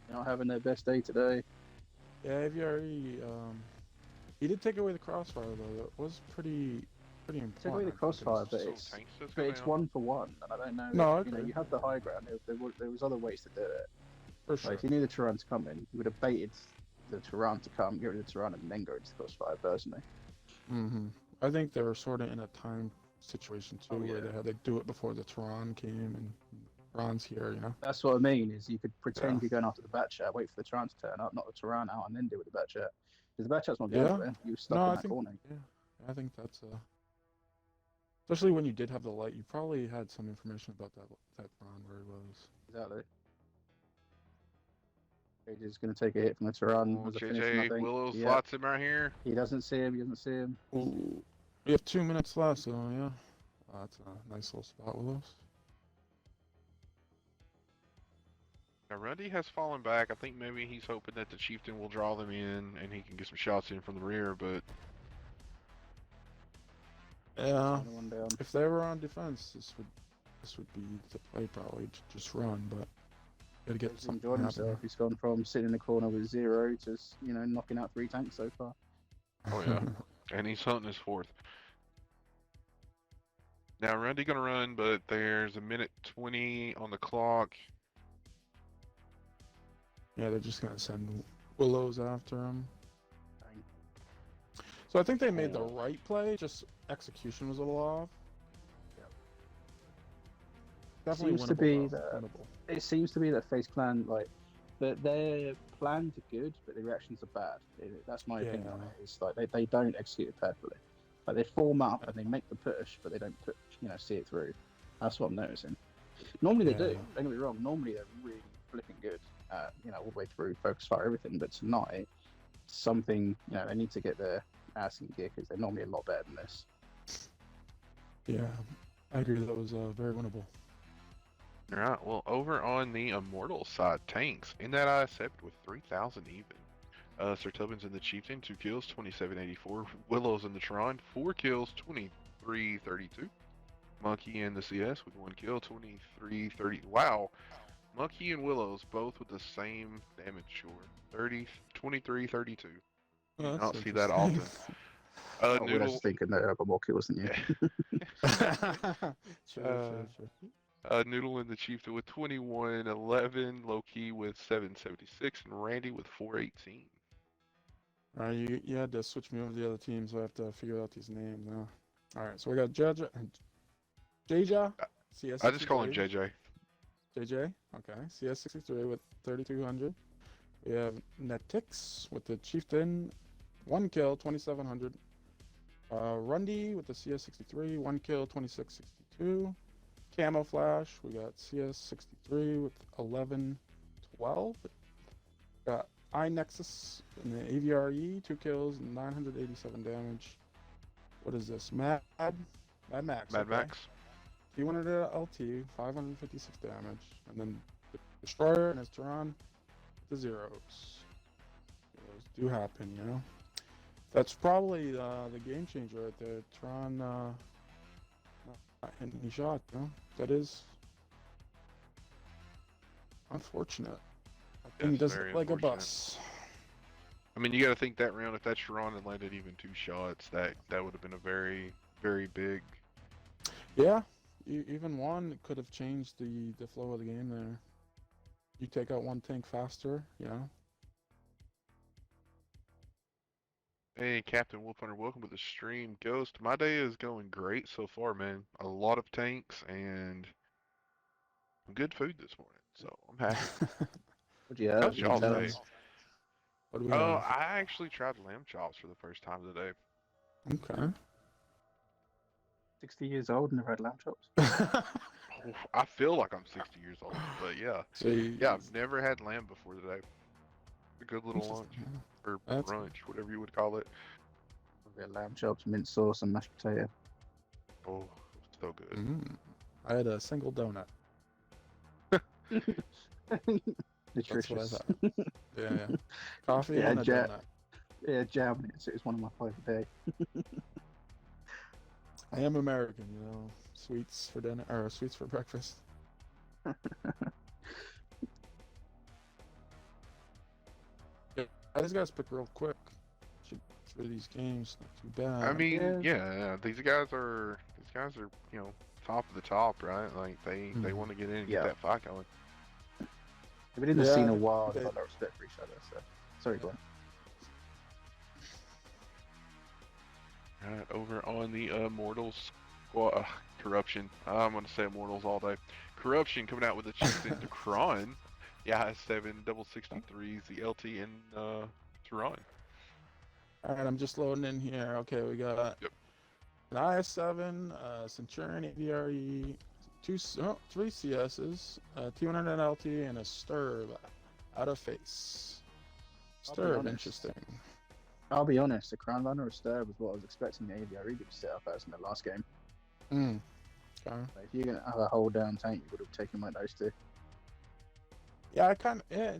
They're not having their best day today. Yeah, AVRE, he did take away the crossfire though. That was pretty important. Took away the crossfire, but So it's tanks just but go it's down. 1-for-1, and I don't know. No, I if, agree. you have the high ground. There was other ways to do it. For sure. Like if you knew the Tehran's coming, you would have baited the Tehran to come, get rid of the Tehran, and then go into the crossfire. Personally, Mm-hmm. I think they were sort of in a time situation too, Oh, where yeah. they had to do it before the Tehran came and Tehran's here, you know. that's what I mean. Is you could pretend Yeah. you're going after the bat chat, wait for the Tehran to turn up, knock the Tehran out, and then do it with the bat chat. Because the bat chat's not going Yeah. anywhere. You're stuck No, in I that think corner. yeah, I think that's especially when you did have the light, you probably had some information about that Tehran where he was. Exactly. He's going to take a hit from the Tehran. Oh, Was a finish, I JJ think. Willow Yeah. slots him right here. He doesn't see him. He doesn't see him. Ooh. We have 2 minutes left, so yeah. That's a nice little spot with us. Now Rundy has fallen back. I think maybe he's hoping that the Chieftain will draw them in and he can get some shots in from the rear, but Yeah. Another one down. If they were on defense, this would be the play probably to just run, but gotta get He's something enjoyed himself. happening. He's gone from sitting in the corner with 0 to knocking out 3 tanks so far. oh yeah. And he's hunting his 4th. Now Rundy gonna run, but there's a minute 20 on the clock. Yeah, they're just gonna send Willows after him. Bang. So I think they made the right play, just execution was a little off. Yep. Definitely Seems to winnable, be though. that- Winnable. It seems to be that Face Clan, like, that their plans are good, but the reactions are bad. That's my opinion on it. It's like they don't execute it perfectly. Like they form up and they make the push, but they don't see it through. That's what I'm noticing. Normally they do. Yeah. Don't get me wrong. Normally they're really flipping good. All the way through, focus fire, everything. But tonight, something they need to get their ass in gear because they're normally a lot better than this. Yeah, I agree. That was very winnable. Alright, well over on the Immortal side, tanks in that ISEP with 3,000 even. Sir Tubbins in the Chieftain, 2 kills, 2784. Willows in the Tron, 4 kills, 2332. Monkey in the CS with 1 kill, 2330. Wow. Monkey and Willows both with the same damage score. 2332. Oh, I that's don't see that often. interesting. We're Noodle, just thinking that I got more kills than you. Sure. Noodle in the Chieftain with 2111. Low-key with 776. And Randy with 418. Alright, you had to switch me over to the other team, so I have to figure out these names now. Alright, so we got Jaja, CS. I just call him JJ. JJ, okay. CS63 with 3,200. We have Netix with the Chieftain, 1 kill, 2,700. Rundy with the CS63, 1 kill, 2,662. Camouflage, we got CS63 with 1112. Got iNexus in the AVRE, 2 kills, 987 damage. What is this? Mad Max. Mad okay. Max. T100 LT, 556 damage. And then the Destroyer and his Tehran, the zeros. Those do happen, you know? That's probably the game changer right there. Tron not hitting any shot, you know? That is unfortunate. I think he Yes, does very it like a unfortunate. bus. I mean, you got to think that round, if that Sharon had landed even 2 shots, that would have been a very, very big. Yeah, even one could have changed the flow of the game there. You take out one tank faster, you know? Hey, Captain Wolfhunter, welcome to the stream. Ghost, my day is going great so far, man. A lot of tanks and some good food this morning, so I'm happy. What do you How's have? What do y'all's we day? have? What do we Oh, have? I actually tried lamb chops for the first time today. Okay. 60 years old and never had lamb chops. Oh, I feel like I'm 60 years old, but yeah. See, Yeah, I've never had lamb before today. A good little lunch, interesting. Yeah. or That's brunch, whatever you would call it. We had lamb chops, mint sauce, and mashed potato. Oh, so good. I had a single donut. That's what I Nutritious. thought. Yeah. Coffee Yeah, and a donut. yeah, jam in it, so it's one of my 5 a day. I am American, you know. Sweets for dinner or sweets for breakfast. Yeah, these guys pick real quick. Should through these games, not too I bad. mean, Yeah. yeah, these guys are, top of the top, right? Like they want to get in and get Yeah. that fight going. They've been in the Yeah, scene a while, they- they've got a lot of respect for each other, so. Sorry, go on. Right, over on the Immortals squad, corruption. I'm gonna say Immortals all day. Corruption coming out with a chieftain Decron. Yeah, 7 double 63s, the LT and Tehran. Alright, I'm just loading in here. Okay, we got Yep. an IS-7, Centurion AVRE, 3 CSs, T100 LT, and a Sturb out of face. I'll be Sturb, honest. interesting. I'll be honest, the Crown Runner or Sturb was what I was expecting the AVRE to be set up as in the last game. Okay. Like, if you're going to have a hold down tank, you would have taken like those two. Yeah,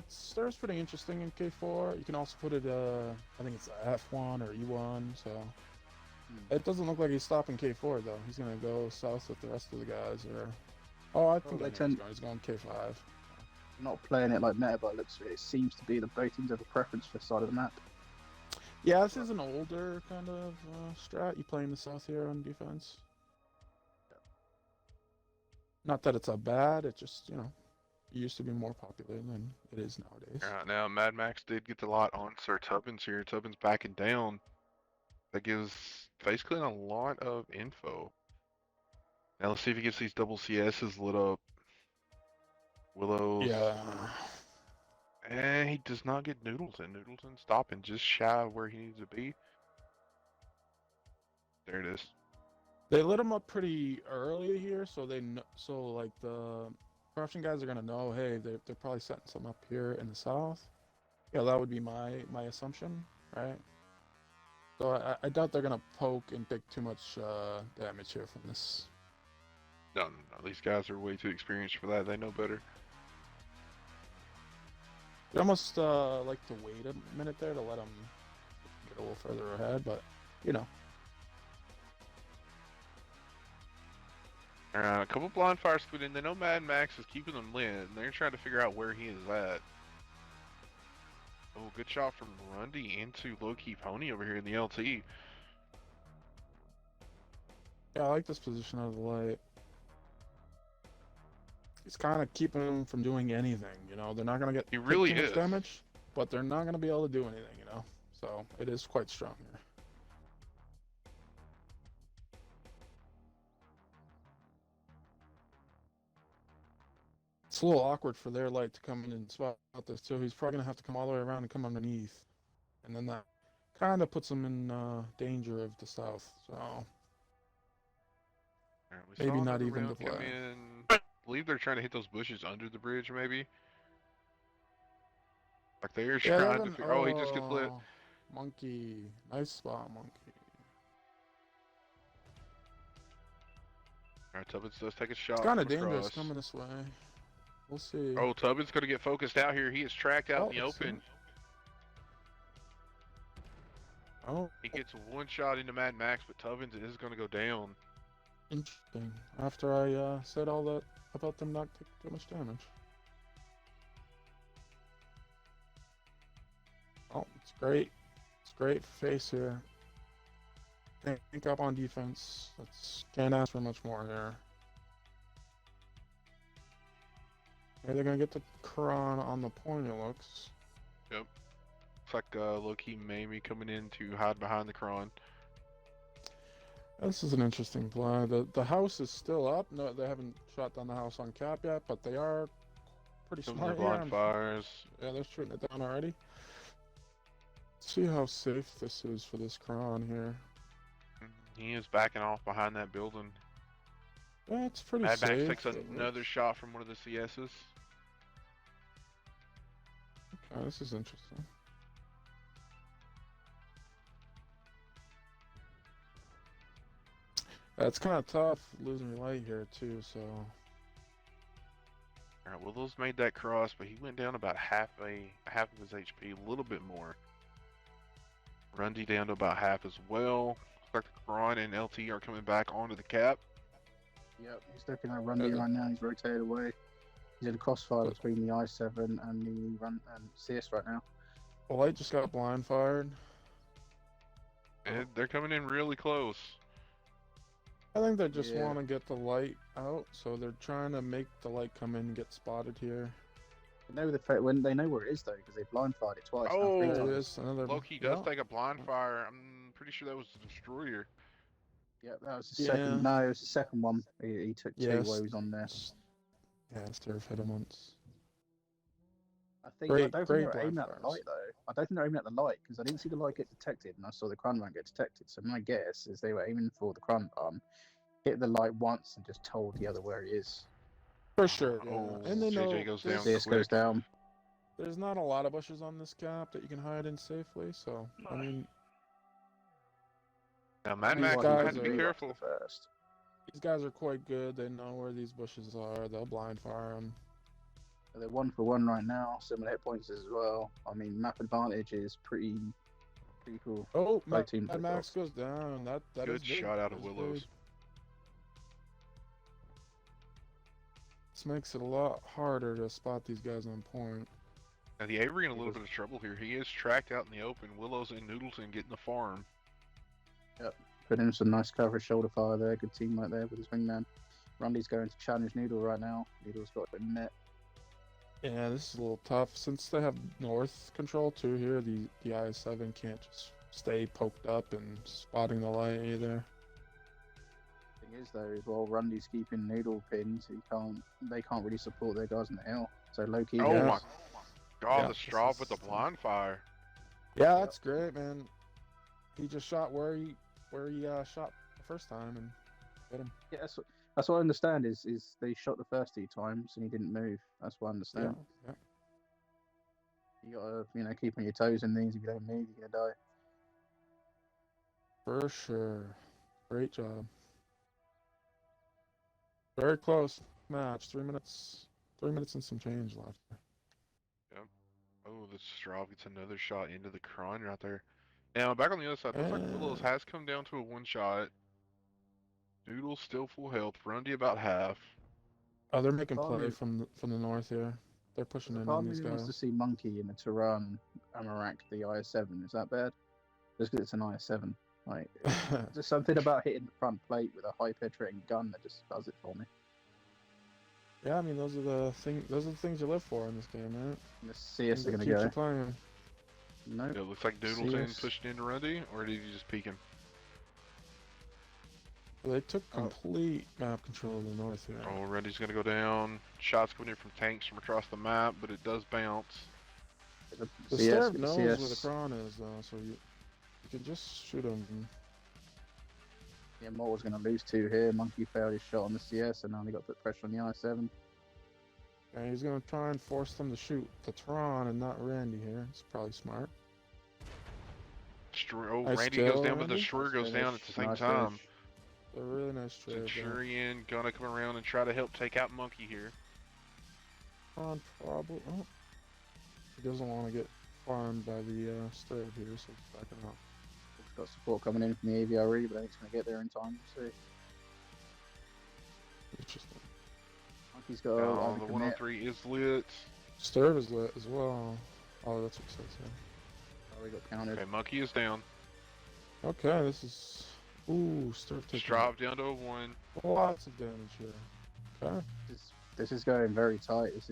Sturb's pretty interesting in K4. You can also put it, I think it's F1 or E1, so. It doesn't look like he's stopping K4 though. He's gonna go south with the rest of the guys, or I think they I know he's going K5. Not playing it like meta, but it seems to be that both teams have a preference for the side of the map. Yeah, this is an older kind of strat. You play in the south here on defense. Not that it's a bad. It just it used to be more popular than it is nowadays. Alright, now Mad Max did get the lot on Sir Tubbins here. Tubbins backing down. That gives Face Clan a lot of info. Now let's see if he gets these double CSs lit up. Willows. Yeah. And he does not get Noodleton. Noodleton stopping just shy of where he needs to be. There it is. They lit him up pretty early here, so like the corruption guys are gonna know, hey, they're probably setting something up here in the south. Yeah, that would be my assumption, right? So I doubt they're gonna poke and take too much damage here from this. No. These guys are way too experienced for that. They know better. They almost like to wait a minute there to let them get a little further ahead, but Alright, a couple blind fires put in. They know Mad Max is keeping them lit, and they're trying to figure out where he is at. Oh, good shot from Rundy into low-key Pony over here in the LT. Yeah, I like this position of the light. He's kind of keeping them from doing anything, They're not gonna get He really too much is. damage, but they're not gonna be able to do anything, So it is quite strong here. It's a little awkward for their light to come in and spot this too. He's probably gonna have to come all the way around and come underneath, and then that kind of puts him in danger of the south. So Alright, we maybe saw not another even round the come play. in. I believe they're trying to hit those bushes under the bridge, maybe. Like they're Yeah, trying to figure. Oh, he just gets lit. Monkey, nice spot, Monkey. Alright, Tubbins does take a shot. It's kind of from dangerous across. coming this way. We'll see. Oh, Tubbins gonna get focused out here. He is tracked out in the let's see. open. Oh, He gets one shot into Mad Max, but Tubbins is going to go down. interesting. After I said all that about them not taking too much damage. Oh, it's great. It's great face here. Think up on defense. Can't ask for much more here. Okay, they're gonna get the Kron on the point, it looks. Yep. Looks like low-key maybe coming in to hide behind the Kron. This is an interesting play. The house is still up. No, they haven't shot down the house on cap yet, but they are pretty Some smart. blind fires. Yeah, they're shooting it down already. See how safe this is for this Kron here. He is backing off behind that building. Yeah, it's pretty Mad Max safe. takes another shot from one of the CSs. Okay, this is interesting. It's kind of tough losing your light here too, so. Alright, Willows made that cross, but he went down about half of his HP, a little bit more. Rundy down to about half as well. Looks like the Kron and LT are coming back onto the cap. Yep, he's looking at Rundy right now. He's rotated away. He's in a crossfire between the I7 and the CS right now. The light just got blind fired. And they're coming in really close. I think they just want to get the light out, so they're trying to make the light come in and get spotted here. They know when they know where it is though, because they blind fired it twice. Oh, there it is. Another. Loki does take a blind fire. I'm pretty sure that was the destroyer. Yep, that was the second. No, it was the second one. He took two while he was on there. Yeah, Surf hit him once. I don't think they were aiming at the light though. I don't think they were aiming at the light because I didn't see the light get detected, and I saw the Kron run get detected. So my guess is they were aiming for the Kron run, hit the light once, and just told the other where he is. For sure. Yeah. Oh, And they know JJ goes down. CS goes down. There's not a lot of bushes on this cap that you can hide in safely, so I mean. Now Mad Max has to be careful. First. These guys are quite good. They know where these bushes are. They'll blind fire them. They're 1 for 1 right now. Similar hit points as well. I mean, map advantage is pretty cool. Oh, Mad Max goes down. That good is big. shot out of Willows. Big. This makes it a lot harder to spot these guys on point. Now the Avery in a little bit of trouble here. He is tracked out in the open. Willows and Noodleton getting the farm. Yep. Put in some nice coverage shoulder fire there. Good team right there with his wingman. Rundy's going to challenge Noodle right now. Noodle's got a net. Yeah, this is a little tough. Since they have north control too here, the IS-7 can't just stay poked up and spotting the light either. Thing is though, as well, Rundy's keeping Noodle pinned, so they can't really support their guys in the hill. So low key. Oh my god, the straw with the blind fire. Yeah, that's great, man. He just shot where he shot the first time and hit him. Yeah, that's what I understand is they shot the first 2 times and he didn't move. That's what I understand. Yeah. You gotta keep on your toes in these. If you don't move, you're gonna die. For sure. Great job. Very close match. 3 minutes. 3 minutes and some change left. Yep. Oh, the straw gets another shot into the Kron right there. Now back on the other side, looks like Willows has come down to a 1 shot. Noodle's still full health. Rundy about half. Oh, they're making play from the north here. They're pushing in on these guys. Wants to see Monkey in the Tehran Amarak the IS-7. Is that bad? Just because it's an IS-7. Like, just something about hitting the front plate with a high penetrating gun that just does it for me. Yeah, I mean those are the things you live for in this game, right? The CS are gonna keeps go. No. You playing. Nope. It looks like Noodleton pushed into Rundy, or did he just peek him? Well, they took complete map control of the north here. Oh, Rundy's gonna go down. Shots coming in from tanks from across the map, but it does bounce. The Sterv knows where the Kron is, though, so you can just shoot him. Yeah, Mortal's going to lose 2 here. Monkey failed his shot on the CS, and now they got to put pressure on the I-7. And he's going to try and force them to shoot the Tron and not Randy here. It's probably smart. Randy goes down, but the Destroyer goes down at the same time. A really nice trade. Centurion gonna come around and try to help take out Monkey here. Tron probably. Oh. He doesn't want to get farmed by the Sterv here, so he's backing up. got support coming in from the AVRE, but I think it's going to get there in time. So Interesting. Monkey's got The either commit. 103 is lit. Stirb is lit as well. Oh, that's what it says here. Oh, we got counted. Okay, Monkey is down. Okay, this is. Ooh, Stirb taking Drop down to a 1. lots of damage here. Okay. This is going very tight. This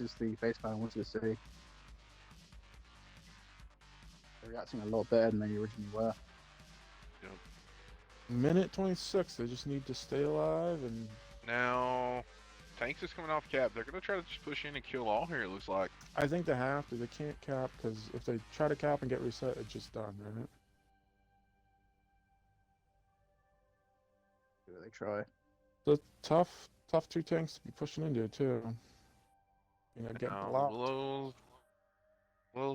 is the face plan I wanted to see. They're reacting a lot better than they originally were. Minute 26. They just need to stay alive and. Now, Tanks is coming off cap. They're going to try to just push in and kill all here, it looks like. I think they have to. They can't cap because if they try to cap and get reset, it's just done, right? Do what they try. The tough 2 tanks to be pushing into too. You know, get blocked. Willow's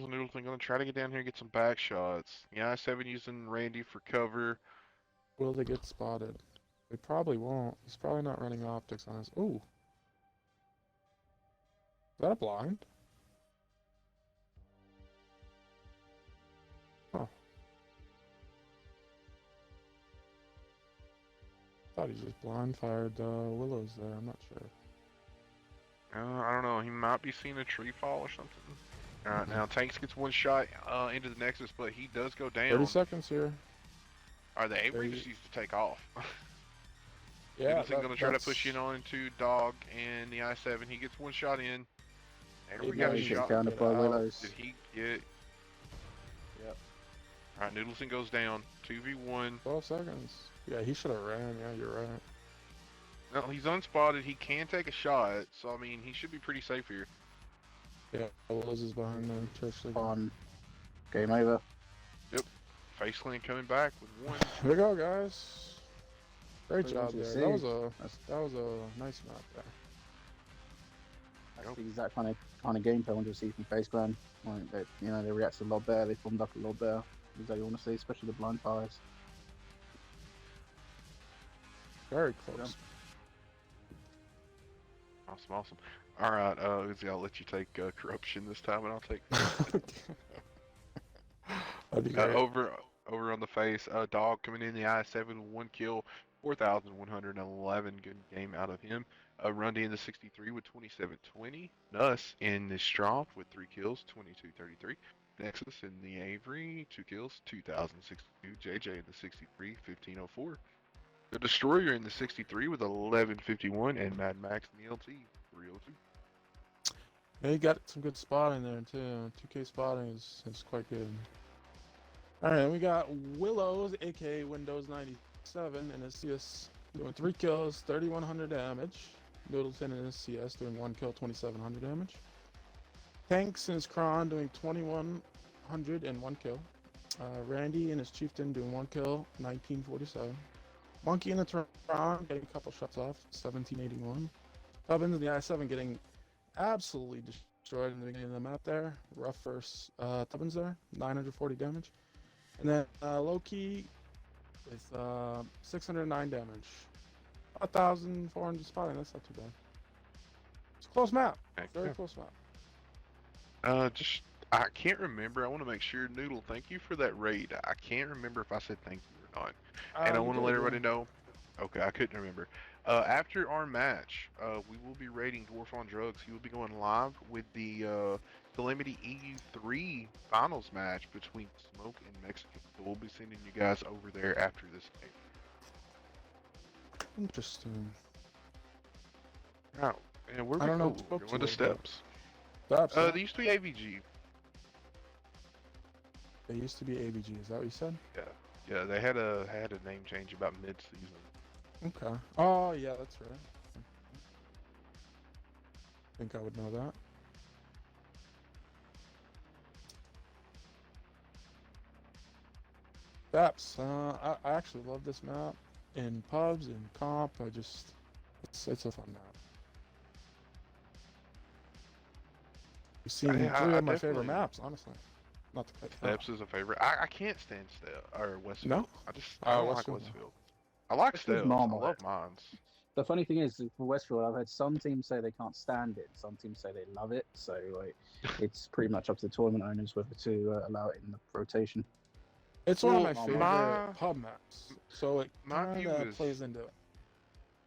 and Noodleton going to try to get down here and get some back shots. The I-7 using Randy for cover. Will they get spotted? They probably won't. He's probably not running optics on us. Ooh. Is that a blind? Huh. Thought he just blind fired Willows there. I'm not sure. I don't know. He might be seeing a tree fall or something. Alright, now Tanks gets 1 shot into the Nexus, but he does go down. 30 seconds here. Alright, the Avery 30. just needs to take off. Yeah, Noodleton going to try to push in on into Dog and the I-7. He gets 1 shot in. And we got a He gets shot. counted by Willows. Did he get... Yep. Alright, Noodleton goes down. 2v1. 12 seconds. Yeah, he should have ran. Yeah, you're right. No, he's unspotted. He can take a shot. So, I mean, he should be pretty safe here. Yeah, Willows is behind them. Church On. Game over. Faceland coming back with 1. Here we go, guys. Great Pretty job much there. received. That was a nice map there. That's the exact kind of gameplay I want to see from Face Clan. Like they reacted a lot better. They formed up a lot better. Exactly what you want to see, especially the blind fires. Very close. Awesome. Alright, Uzi, I'll let you take Corruption this time, and I'll take... That'd be great. Over on the face, Dog coming in the I-7, 1 kill, 4,111. Good game out of him. Rundy in the 63 with 2720. Nuss in the Stroff with 3 kills, 2233. Nexus in the Avery, 2 kills, 2062. JJ in the 63, 1504. The Destroyer in the 63 with 1151, and Mad Max in the LT, 302. Yeah, he got some good spotting there too. 2K spotting is quite good. Alright, we got Willows, aka Windows 97, in his CS doing 3 kills, 3100 damage. Noodleton in his CS doing 1 kill, 2700 damage. Tanks in his Kron doing 2100 and 1 kill. Randy in his Chieftain doing 1 kill, 1947. Monkey in the Tron getting a couple shots off, 1781. Tubbins in the I-7 getting absolutely destroyed in the beginning of the map there. Rough versus Tubbins there, 940 damage. And then Low-Key with 609 damage. 1,400 spotting, that's not too bad. It's a close map. Very close map. I can't remember. I want to make sure. Noodle, thank you for that raid. I can't remember if I said thank you or not. And I want to let everybody know. Okay, I couldn't remember. After our match, we will be raiding Dwarf on Drugs. He will be going live with the Calamity EU3 finals match between Smoke and Mexican. So we'll be sending you guys over there after this game. Interesting. Now, and where I don't know we what to go? book Going to today, but- steps. Steps, huh? They used to be AVG. They used to be ABG, is that what you said? Yeah, they had a name change about mid-season. Okay. Oh, yeah, that's right. I think I would know that. Steps. I actually love this map. In pubs, in comp, it's a fun map. You've seen Yeah, three I of my favorite definitely- maps, honestly. Not to play Steps is a favorite. I can't stand Westfield. No? I don't like Westfield, no. Westfield. I like Westfield's Steps. I normal. love mines. The funny thing is, for Westfield, I've had some teams say they can't stand it, some teams say they love it. So like, it's pretty much up to the tournament owners whether to allow it in the rotation. It's one of Well, my my- favorite pub maps, so it my kind view of is plays into it.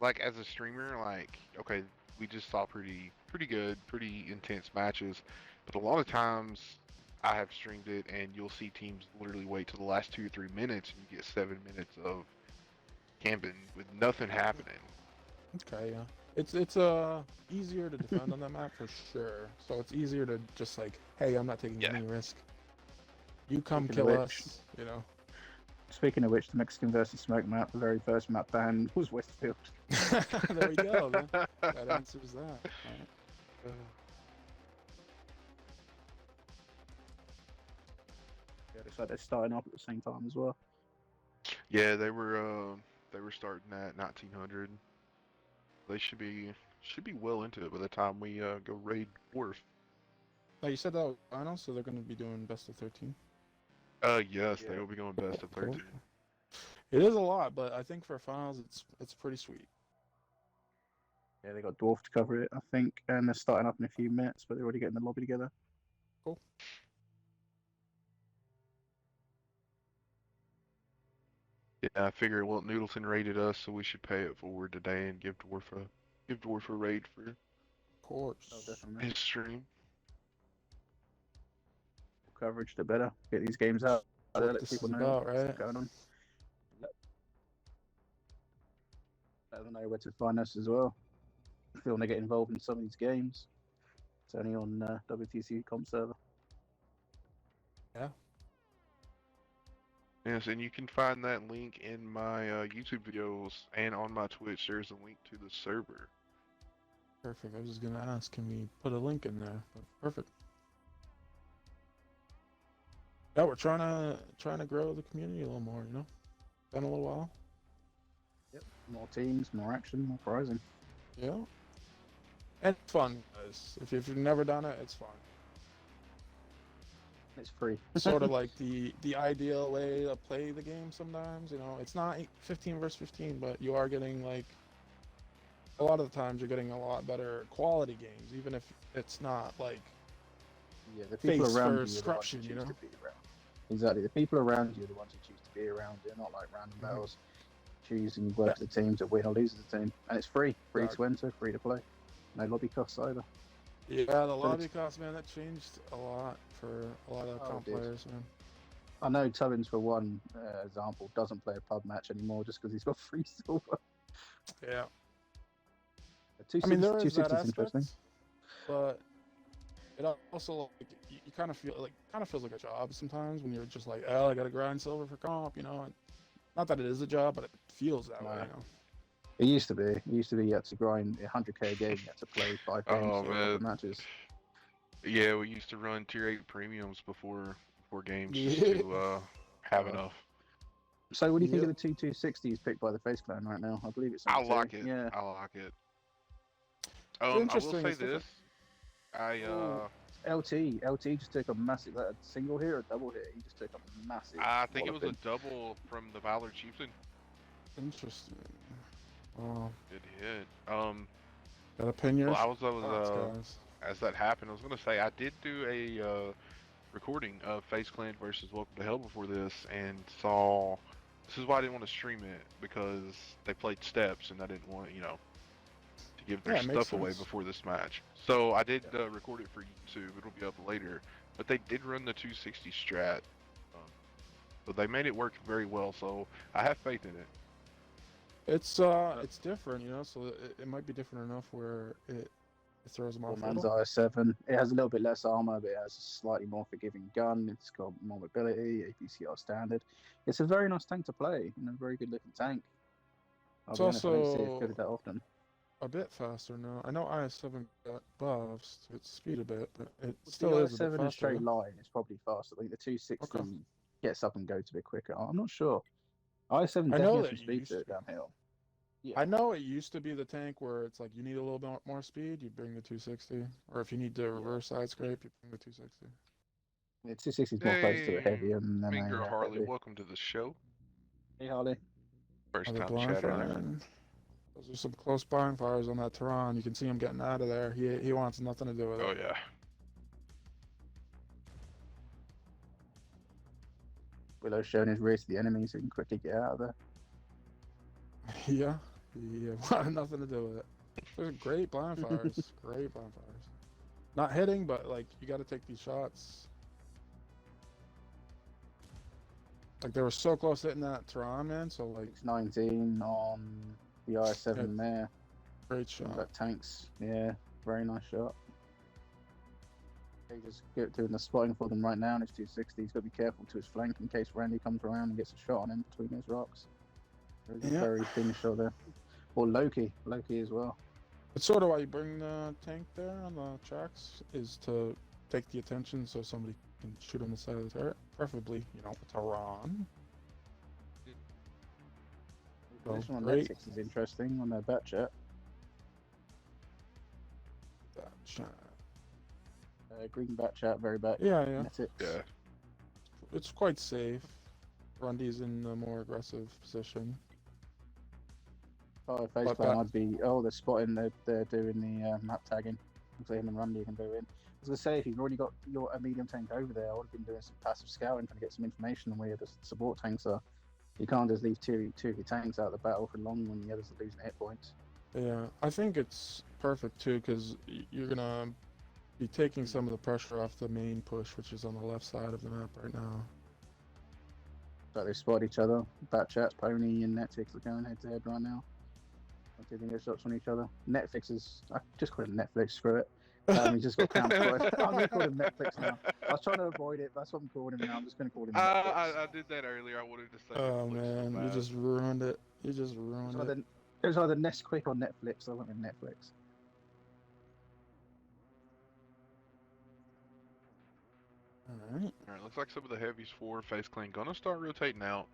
like as a streamer, like okay, we just saw pretty good, pretty intense matches, but a lot of times I have streamed it and you'll see teams literally wait till the last 2 or 3 minutes and you get 7 minutes of camping with nothing happening. Okay, yeah. It's easier to defend on that map for sure. So it's easier to just like, hey, I'm not taking Yeah. any risk. You come Speaking kill of which- us, you know. Speaking of which, the Mexican versus Smoke map, the very first map banned was Westfield. There we go. That answers that. Right? Yeah, looks like they're starting up at the same time as well. Yeah, they were starting at 1900. They should be well into it by the time we go raid Dwarf. Now you said that was final, so they're going to be doing best of 13. Yes, they Yeah. will be going best of Cool. 13. It is a lot, but I think for finals, it's pretty sweet. Yeah, they got Dwarf to cover it, I think, and they're starting up in a few minutes, but they're already getting the lobby together. Cool. Yeah, I figure well Noodleton raided us, so we should pay it forward today and give Dwarf a raid for Of course. Oh, definitely. his stream. Coverage, the better. Get these games out. What Let this people is know about, what's right? going on. Let them know where to find us as well. If you want to get involved in some of these games, it's only on WTC comp server. Yeah. Yes, and you can find that link in my YouTube videos and on my Twitch. There's a link to the server. Perfect. I was just gonna ask, can we put a link in there? But perfect. Yeah, we're trying to grow the community a little more. You know, been a little while. More teams, more action, more prizing. Yeah. And it's fun, guys. If you've never done it, it's fun. It's free. It's sort of like the ideal way to play the game sometimes. You know, it's not 15 versus 15, but you are getting like a lot of the times you're getting a lot better quality games, even if it's not like Yeah, the people face around for you are the ones disruption, who you choose know? to be around. Exactly. The people around you are the ones who choose to be around. They're not like random Mhm. battles. Choose and work as a team to win or lose as a team. And it's free. Free Right. to enter, free to play. No lobby costs either. Yeah, the lobby cost, man, that changed a lot for a lot of Oh, comp it did. players, man. I know Tubbins, for one example, doesn't play a pub match anymore just because he's got free silver. Yeah. Two I mean, there two is that sixty is interesting. aspect, but it also like you kind of feel like feels like a job sometimes when you're just like, oh, I gotta grind silver for comp, you know. And not that it is a job, but it feels that way, Nah. you know. It used to be. It used to be you had to grind 100k a game. You had to play 5 games Oh for a man. matches. Yeah, we used to run tier 8 premiums before games just Yeah. to have Oh. enough. So what do you think Yep. of the 260s picked by the Face Clan right now? I believe it's I on two. like it. Yeah. I like it. I will interesting, say it's different. this. I LT just took a massive a single hit or a double hit. He just took a massive. I think it was a walloping. double from the Valor Chieftain. Interesting. Oh, It hit. got a pin your Well, I was guys. as that happened, I was gonna say I did do a recording of Face Clan versus Welcome to Hell before this, and saw. This is why I didn't want to stream it, because they played steps, and I didn't want to give their Yeah, it makes stuff away sense. before this match. So I did record it for YouTube. It'll be up later, but they did run the 260 strat, so they made it work very well. So I have faith in it. It's different, you know. So it might be different enough where it throws them off. a Man's little. IS7. It has a little bit less armor, but it has a slightly more forgiving gun. It's got more mobility, APCR standard. It's a very nice tank to play and a very good looking tank. I'll It's be honest, I don't see it also fitted that often. a bit faster now. I know IS7 got buffs to its speed a bit, but it The still is a bit IS7 in faster. straight line is probably faster. I think the 260 gets up and goes a bit quicker. I'm not sure. IS7 I definitely know has that some you speed used to it to. downhill. Yeah. I know it used to be the tank where it's like you need a little bit more speed, you bring the 260, or if you need to reverse side scrape, you bring the 260. The 260 is more close to a Hey, heavier than Mean a Girl Harley, heavy. welcome to the show. Hey Harley. First Other time blind chatter there. friend. Those are some close bonfires on that Tehran. You can see him getting out of there. He wants nothing to do with it. Oh yeah. Willow's showing his rear to the enemy so he can quickly get out of there. Yeah, yeah, wanted nothing to do with it. They're great blind fires, great blind fires. Not hitting, but like you got to take these shots. Like they were so close hitting that Tehran, man. So like, 619 on the IS-7 there. great shot. That tanks, yeah, very nice shot. They just doing the spotting for them right now, and it's 260. He's got to be careful to his flank in case Randy comes around and gets a shot on him between those rocks. There's a very thin shot there. Or Loki as well. It's sort of why you bring the tank there on the tracks, is to take the attention so somebody can shoot on the side of the turret, preferably, you know, Tehran. The position on great. Netflix is interesting on their bat chat. That shot. Green bat chat, very back. Yeah. Netflix. Yeah. It's quite safe. Grundy's in a more aggressive position. Oh, face But plan, that- I'd be. Oh, they're spotting. They're doing the map tagging. So him and Randy can go in. I was gonna say, if you've already got a medium tank over there, I would have been doing some passive scouting trying to get some information on where the support tanks are. You can't just leave two of your tanks out of the battle for long when the others are losing hit points. Yeah, I think it's perfect too, because you're gonna be taking some of the pressure off the main push, which is on the left side of the map right now. So they spot each other. Bat chats, Pony and Netflix are going head to head right now. I'm taking their shots on each other. Netflix is. I just call him Netflix. Screw it. He's just got camp. I'm gonna call him Netflix now. I was trying to avoid it. That's what I'm calling him now. I'm just gonna call him Netflix. I did that earlier. I wanted to say. Oh Netflix man, so you bad. just ruined it. You just ruined it. It was either Nesquik or Netflix. So I went with Netflix. Alright. Alright, looks like some of the heavies for Face Clan gonna start rotating out.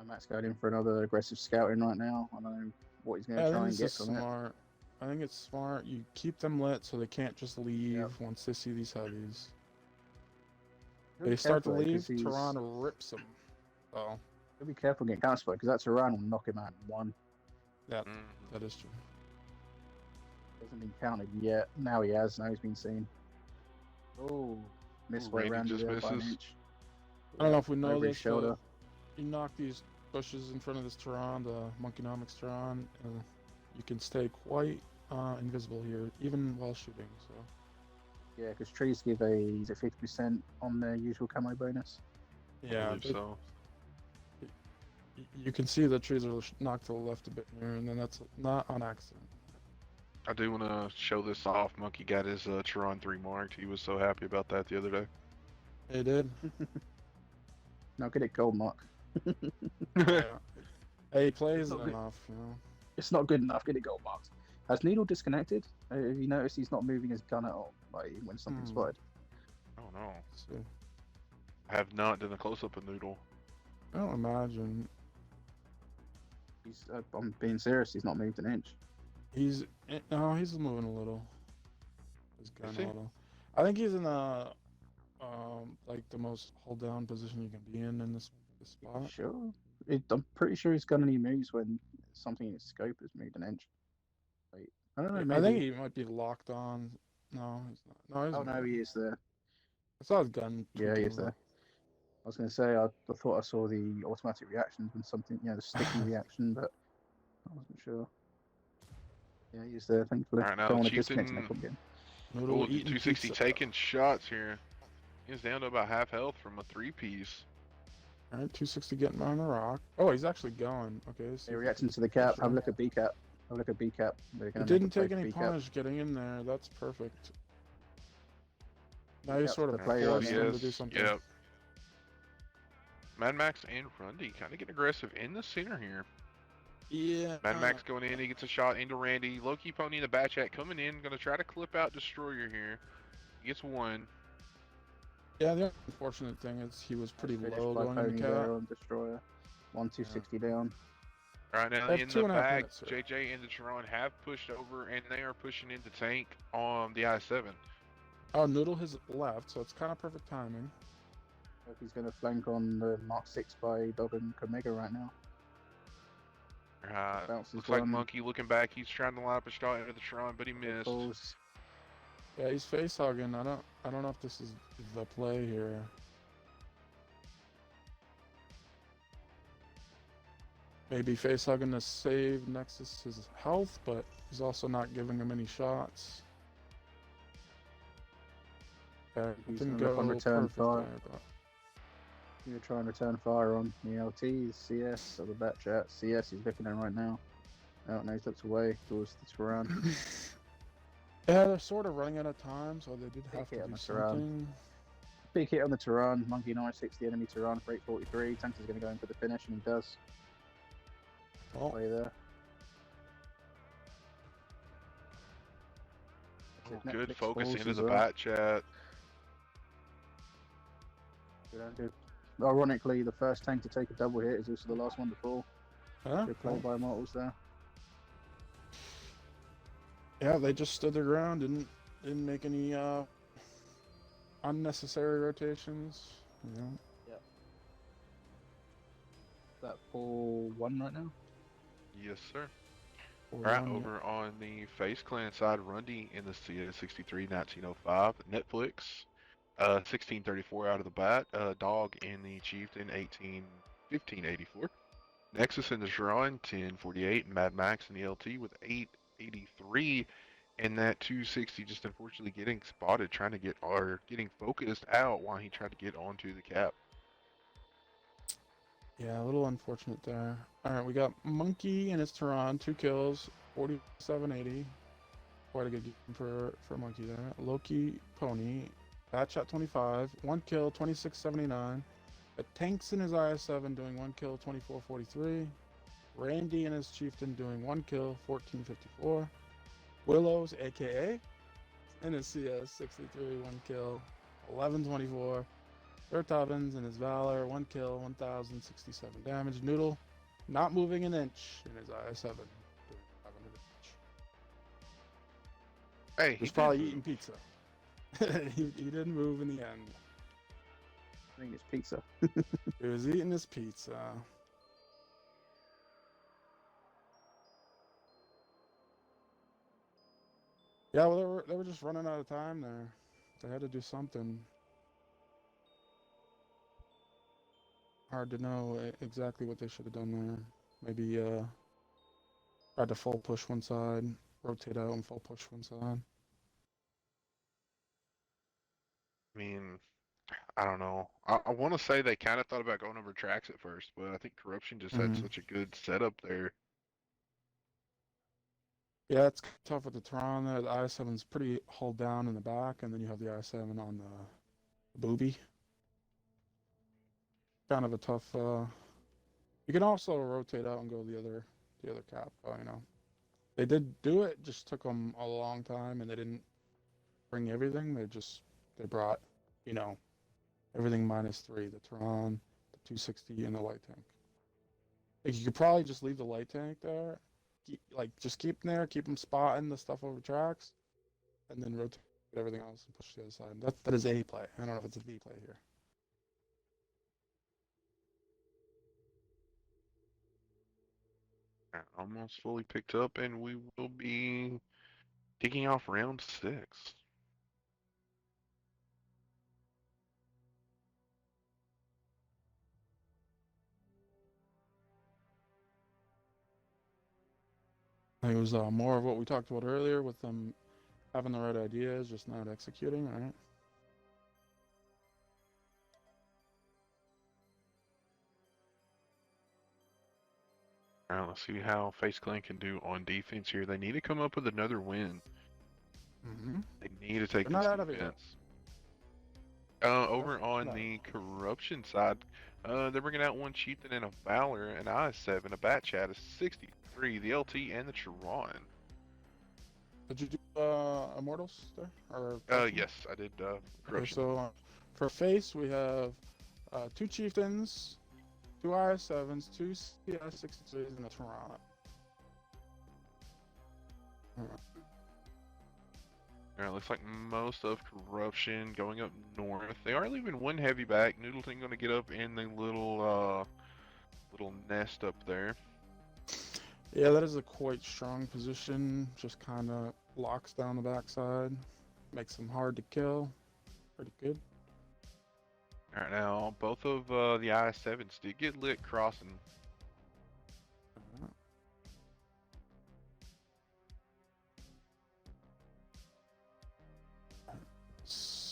Matt's going in for another aggressive scouting right now. I don't know what he's going Yeah, to I try think and this get is from it. smart. I think it's smart. You keep them lit so they can't just leave once they see these heavies. They start to leave, Tehran rips them. Oh, Be careful getting counter because that Tehran will knock him out in one. yeah, Mhm. that is true. Hasn't been counted yet. Now he has. Now he's been seen. Oh, missed way Randy Randy just there by an misses. inch. I don't know if we know Over his this, shoulder. but you knock these bushes in front of this Tehran, the Monkeynomics Tehran, you can stay quite invisible here, even while shooting. So Yeah, because trees give a 50% on their usual camo bonus. I yeah, believe so. you can see the trees are knocked to the left a bit here, and then that's not on accident. I do want to show this off. Monkey got his Tehran 3 marked. He was so happy about that the other day. They did. Now get it gold mark. Yeah. Hey, he plays Not it good. enough, you know. It's not good enough. Get it gold marked. Has Needle disconnected? Have you noticed he's not moving his gun at all? Like when something's spotted. Oh no. So, I have not done a close-up of Noodle. I don't imagine I'm being serious. He's not moved an inch. he's moving a little. His gun Is a he? little. I think he's in a like the most hold down position you can be in this spot. Sure. I'm pretty sure his gun only moves when something in his scope has moved an inch. Wait, I don't know. Maybe. I think he might be locked on. No, he's not. No, he's Oh no, not. he is there. I saw his gun. Yeah, he tweaking is a there. I was going to say I thought I saw the automatic reactions when something, the sticky reaction, but I wasn't sure. Yeah, he is there. Thankfully, Alright, now don't the want to disconnect chieftain- him again. Noodle Oh, eating 260 pizza. taking shots here. He's down to about half health from a 3-piece. All right, 260 getting on the rock. Oh, he's actually going. Okay. So They're reacting to the cap. Have a look at B cap. Have a look at B cap. They're He gonna didn't make a play take for any B cap. punish getting in there. That's perfect. Now you Cap's sort the of player forced right him now. to do something. Yep. Mad Max and Rundy kind of getting aggressive in the center here. Yeah. Mad Max going in, he gets a shot into Randy. Loki Pony in the back chat coming in, gonna try to clip out Destroyer here. He gets one. Yeah, the unfortunate thing is he was pretty Finished low by going in Pony the there cap. on Destroyer. 260 down. Right now They have in the 2.5 back, minutes, sir. JJ and the Tehran have pushed over, and they are pushing into tank on the I-7. Oh, Noodle has left, so it's kind of perfect timing. Hope he's going to flank on the Mark 6 by Dog and Omega right now. Bounces Looks like one. Monkey looking back. He's trying to line up a shot into the Tehran, but he missed. Pulls. Yeah, he's face hugging. I don't know if this is the play here. Maybe facehugging to save Nexus's health, but he's also not giving him any shots. Yeah, He's didn't gonna look on go return perfect fire. there, but You're gonna try and return fire on the LTs, CS, or the bat chat. CS he's looking at right now. Oh no, he's looked away towards the Turan. yeah, they're sort of running out of time, so they did Big have to hit on do the Turan. something. Big hit on the Turan. Monkey 960 the enemy Turan for 843. Tanks is gonna go in for the finish, and he does. Oh, Play there. Oh, Netflix good focus falls into as the well. bat chat. Good. Ironically, the first tank to take a double hit is also the last one to fall. huh? Good play by Immortals there. Yeah, they just stood their ground, didn't make any unnecessary rotations. You know. That 4-1 right now. Yes, sir. Or Alright, one, yeah. over on the Face Clan side, Rundy in the CS63 1905. Netflix, 1634 out of the bat. Dog in the Chieftain 1584. Nexus in the Sharon 1048. Mad Max in the LT with 883. And that 260 just unfortunately getting spotted, trying to get, or getting focused out while he tried to get onto the cap. Yeah, a little unfortunate there. Alright, we got Monkey and his Tehran, 2 kills, 4780. Quite a good game for Monkey there. Loki Pony, Batchat 25, 1 kill, 2679. The Tanks in his IS7 doing 1 kill, 2443. Randy and his Chieftain doing 1 kill, 1454. Willows, aka, in his CS 63, 1 kill, 1124. Thurtovens and his Valor, 1 kill, 1067 damage. Noodle, not moving an inch in his IS7, doing 500 damage. Hey, He he was did probably move. eating pizza. he didn't move in the end. I think it's pizza. He was eating his pizza. Yeah, well, they were just running out of time there. They had to do something. Hard to know exactly what they should have done there. Maybe tried to full push one side, rotate out and full push one side. I mean, I don't know. I want to say they kind of thought about going over tracks at first, but I think Corruption just had Mhm. such a good setup there. Yeah, it's tough with the Tehran there. The I7's pretty hulled down in the back, and then you have the I7 on the booby. Kind of a tough. You can also rotate out and go the other cap. You know, they did do it. Just took them a long time, and they didn't bring everything. They brought, you know, everything -3. The Tehran, the 260, and the light tank. Like, you could probably just leave the light tank there. Just keep them there, keep them spotting the stuff over tracks, and then rotate everything else and push to the other side. That is A play. I don't know if it's a B play here. Almost fully picked up, and we will be kicking off round 6. I think it was more of what we talked about earlier with them having the right ideas, just not executing, right? Alright, let's see how Face Clan can do on defense here. They need to come up with another win. Mm-hmm. They need to take They're this not out of it yet. defense. Over on the Corruption side, they're bringing out one Chieftain and a Valor, an I7, a Bat Chat, a 63, the LT, and the Chiron. Did you do Immortals there? Or Yes, I did Okay, Corruption. so for Face, we have 2 Chieftains, 2 IS7s, 2 CS63s, and a Toronto. Alright, looks like most of Corruption going up north. They are leaving one heavy back. Noodleton going to get up in the little nest up there. Yeah, that is a quite strong position. Just kind of locks down the backside, makes them hard to kill. Pretty good. Alright, now both of the I-7s did get lit crossing.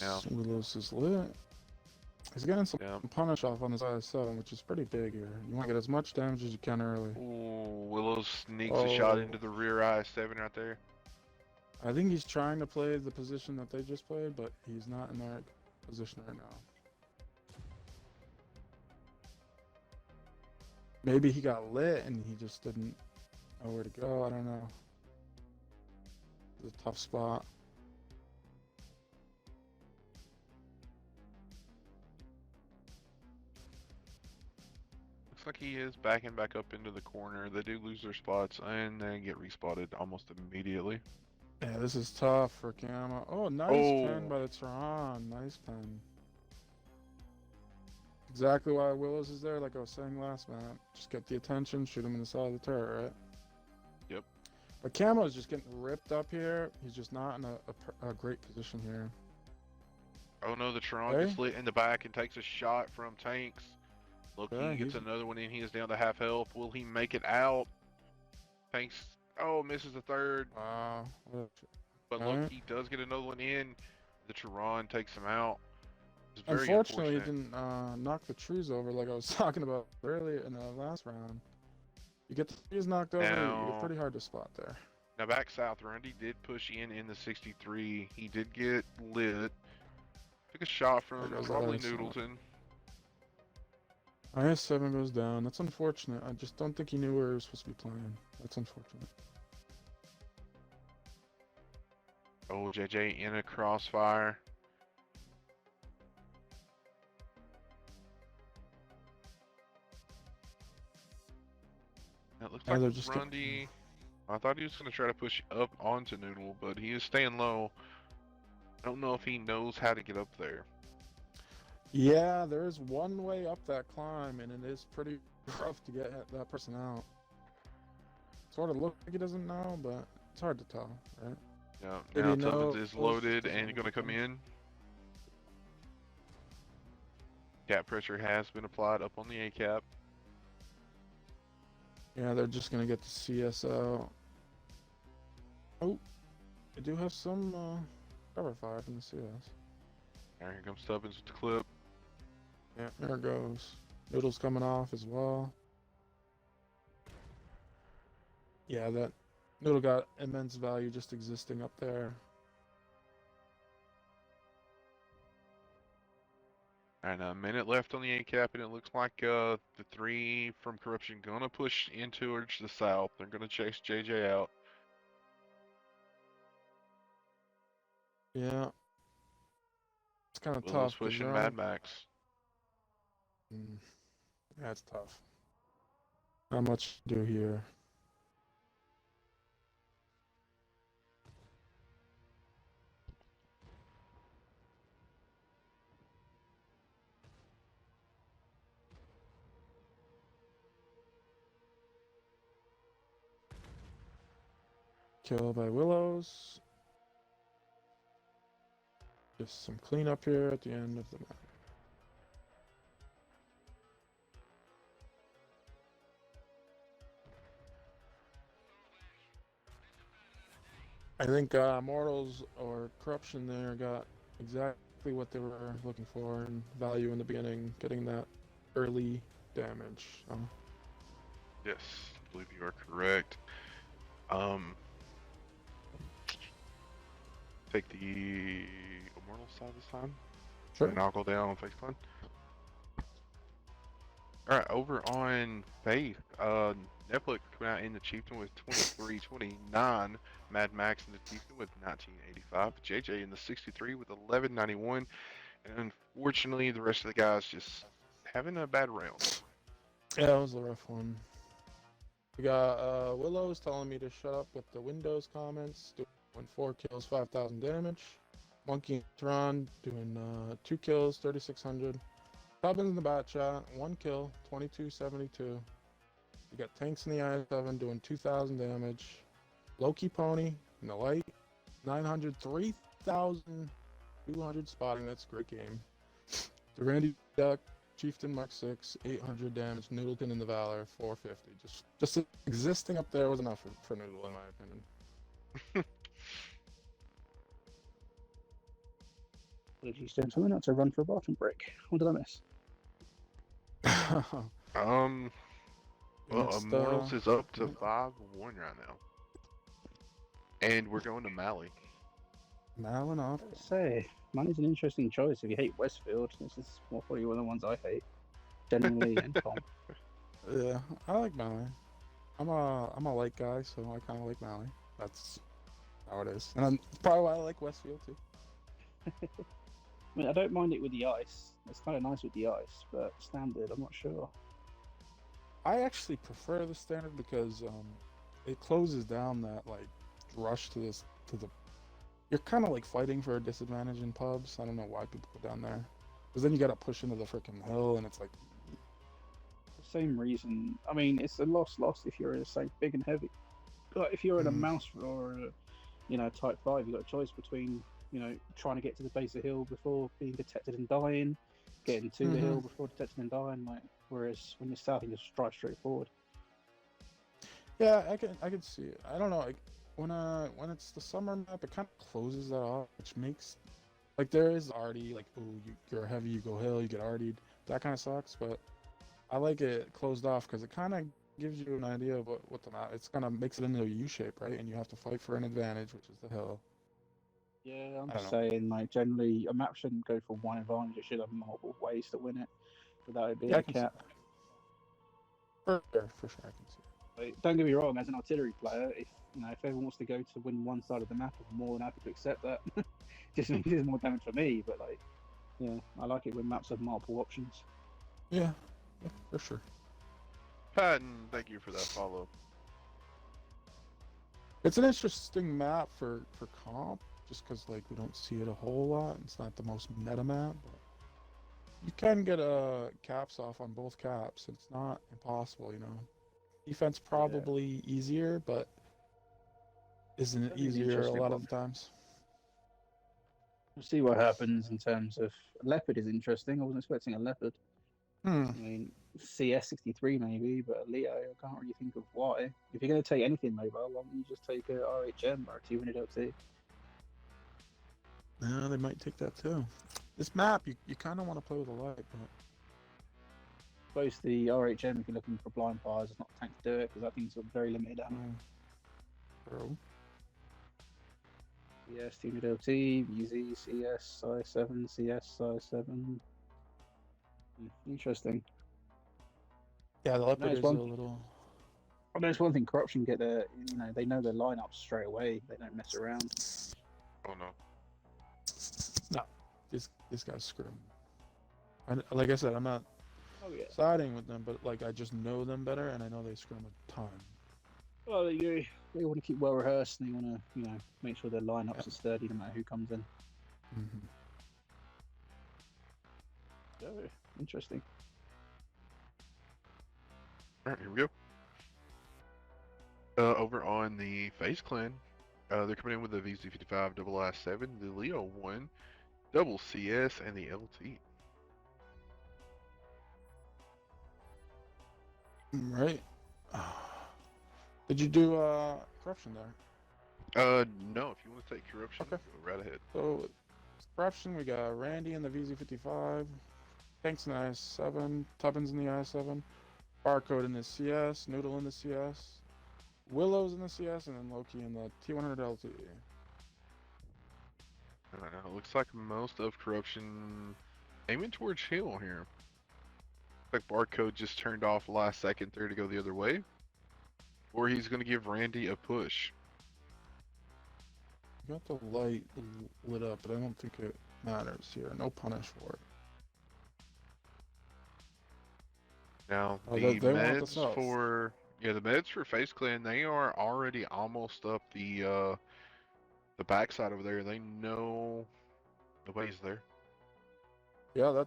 Yeah. Willows is lit. He's getting some Yeah. punish off on his IS-7, which is pretty big here. You want to get as much damage as you can early. Ooh, Willows sneaks a shot Oh. into the rear IS-7 right there. I think he's trying to play the position that they just played, but he's not in the right position right now. Maybe he got lit and he just didn't know where to go. I don't know. It's a tough spot. Looks like he is backing back up into the corner. They do lose their spots and then get respotted almost immediately. Yeah, this is tough for Camo. Oh, nice pen by the Tehran. Nice pen. Exactly why Willows is there, like I was saying last map. Just get the attention, shoot him in the side of the turret, right? Yep. But Camo is just getting ripped up here. He's just not in a great position here. Oh no, the Tron gets lit in the back and takes a shot from Tanks. Loki gets another one in. He is down to half health. Will he make it out? Tanks, misses the third. Wow. But Loki does get another one in. The Tron takes him out. Unfortunately, he didn't knock the trees over like I was talking about earlier in the last round. You get the trees knocked over, you get pretty hard to spot there. Now back south, Rundy did push in the 63. He did get lit. Took a shot from probably Noodleton. IS-7 goes down. That's unfortunate. I just don't think he knew where he was supposed to be playing. That's unfortunate. Oh, JJ in a crossfire. It looks like Rundy. I thought he was going to try to push up onto Noodle, but he is staying low. I don't know if he knows how to get up there. Yeah, there is one way up that climb, and it is pretty rough to get that person out. Sort of looks like he doesn't know, but it's hard to tell, right? Yeah, now Tubbins is loaded and going to come in. Cap pressure has been applied up on the A-cap. Yeah, they're just going to get the CSO. Oh, they do have some cover fire from the CS. Here comes Tubbins with the clip. Yeah, there it goes. Noodle's coming off as well. Yeah, that Noodle got immense value just existing up there. And a minute left on the A-cap, and it looks like the three from Corruption gonna push in towards the south. They're gonna chase JJ out. Yeah. It's kind of Willow's tough. pushing Mad Max. Yeah, it's tough. Not much to do here. Kill by Willows. Just some cleanup here at the end of the map. I think Mortals or Corruption there got exactly what they were looking for and value in the beginning, getting that early damage. Yes, I believe you are correct. Take the Immortal side this time. Sure. And I'll go down on face clan. Alright, over on Faith, Netflix coming out in the Chieftain with 23-29, Mad Max in the Chieftain with 1985, JJ in the 63 with 1191, and unfortunately the rest of the guys just having a bad round. Yeah, that was a rough one. We got Willows telling me to shut up with the Windows comments, doing 4 kills, 5,000 damage. Monkey and Tron doing 2 kills, 3,600. Tubbins in the bat chat, 1 kill, 2272. We got Tanks in the IS-7 doing 2,000 damage. Loki Pony in the light, 900, 3,200 spotting. That's a great game. The Randy Duck, Chieftain Mark 6, 800 damage. Noodleton in the Valor, 450. Just existing up there was enough for Noodle, in my opinion. Apologies, gentlemen. That's a run for a bathroom break. What did I miss? Um, You well, missed, Immortals is up to 5-1 right now, and we're going to Mali. Malinovka. Let's say, Manny's an interesting choice if you hate Westfield. This is probably one of the ones I hate, generally, and comp. Yeah, I like Mali. I'm a light guy, so I kind of like Mali. That's how it is, and that's probably why I like Westfield too. I mean, I don't mind it with the ice. It's kind of nice with the ice, but standard, I'm not sure. I actually prefer the standard because it closes down that like rush to the. You're kind of like fighting for a disadvantage in pubs. I don't know why people go down there, because then you gotta push into the freaking hill, and it's like, The same reason. I mean, it's a loss if you're in a safe, big and heavy. But if you're in a mm, mouse or type 5, you've got a choice between trying to get to the base of the hill before being detected and dying, getting to the hill before detected and dying. Like, whereas when you're south, you just drive straight forward. yeah, I can see it. I don't know, like when it's the summer map, it kind of closes that off, which makes like there is already like, oh, you're heavy, you go hill, you get artied. That kind of sucks, but I like it closed off because it kind of gives you an idea of what the map. It's kind of makes it into a U shape, right? And you have to fight for an advantage, which is the hill. Yeah, I'm I don't just know. saying, like, generally, a map shouldn't go for one advantage. It should have multiple ways to win it without it being Yeah, I a can see cap. that. For sure, I can see it. Like, don't get me wrong, as an artillery player, if everyone wants to go to win one side of the map, I'm more than happy to accept that. Just means there's more damage for me, but like, yeah, I like it when maps have multiple options. Yeah, for sure. Patton, thank you for that follow. It's an interesting map for comp, just because like we don't see it a whole lot. It's not the most meta map, but you can get caps off on both caps. It's not impossible, you know. Defense Yeah, probably easier, but isn't it that'd be an easier a interesting lot of one. the times? We'll see what happens in terms of leopard is interesting. I wasn't expecting a leopard. Hmm. I mean, CS 63 maybe, but a Leo, I can't really think of why. If you're going to take anything mobile, why don't you just take a RHM or a 200 LT? Yeah, they might take that too. This map, you kind of want to play with a light, but Suppose the RHM, if you're looking for blind fires, is not a tank to do it because that thing's got very limited ammo. bro. CS 200 LT, VZ, CS, size 7, CS, size 7. Interesting. Yeah, the leopard There's is a one. little. There's one thing. Corruption get their. They know their lineups straight away. They don't mess around. Oh no. No, this guy's screwing. Like I said, I'm not Oh yeah. siding with them, but like I just know them better, and I know they scrum a ton. Well, they want to keep well rehearsed, and they want to make sure their lineups Yeah. are sturdy no matter who comes in. Mm-hmm. So interesting. Alright, here we go. Over on the Face Clan, they're coming in with the VZ55 double I7, the Leo 1, double CS, and the LT. Right. Did you do corruption there? No, if you want to take corruption, Okay. go right ahead. So corruption, we got Randy in the VZ55, Tanks in the IS7, Tubbins in the IS7, Barcode in the CS, Noodle in the CS, Willows in the CS, and then Loki in the T100 LT. Looks like most of corruption aiming towards Hill here. Like Barcode just turned off last second there to go the other way, or he's going to give Randy a push. You got the light lit up, but I don't think it matters here. No punish for it. Now Oh, the they want the meds stuff. for the meds for Face Clan, they are already almost up the backside over there. They know nobody's there. Yeah,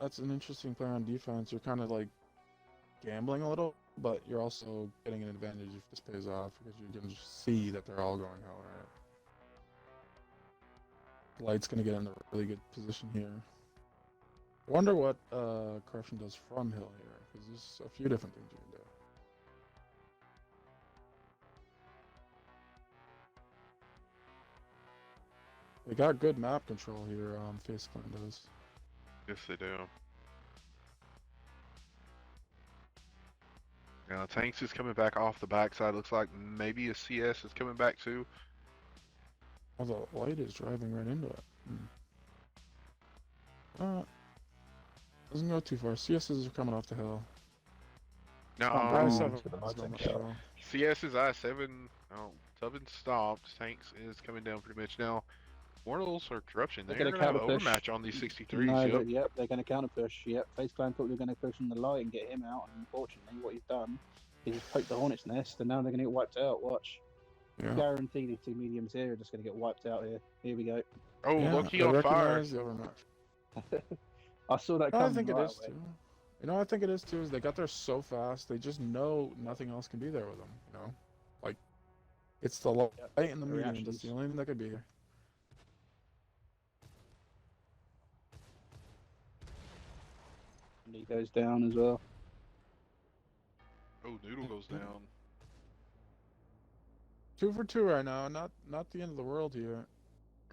that's an interesting play on defense. You're kind of like gambling a little, but you're also getting an advantage if this pays off because you can just see that they're all going hell, right? Light's gonna get in a really good position here. I wonder what corruption does from hill here, because there's a few different things you can do. They got good map control here. Face Clan does. Yes, they do. Now, Tanks is coming back off the backside. Looks like maybe a CS is coming back too. Oh, the light is driving right into it. Doesn't go too far. CSs are coming off the hill. Can't No, blame I7 them for the is light going up tank. the hill. CS is I7. Oh, Tubbin stopped. Tanks is coming down pretty much now. Mortals or Corruption, They're they're going to gonna have counter an push. overmatch on these 63s. No, Yep. yep, they're going to counter push. Yep, Face Clan thought they were going to push on the light and get him out, and unfortunately, what he's done is he's poked the Hornet's nest, and now they're going to get wiped out. Watch. Yeah. Guaranteed these two mediums here are just going to get wiped out here. Here we go. Oh, Yeah, low key they on fire. recognize the overmatch. I saw that No, I coming think it right is away. too. You know, I think it is too. Is they got there so fast, they just know nothing else can be there with them. You know, like it's the light Yep. and the The medium. That's reactions. the only thing that could be there. And he goes down as well. Oh, Noodle goes down. 2 for 2 right now. Not the end of the world here.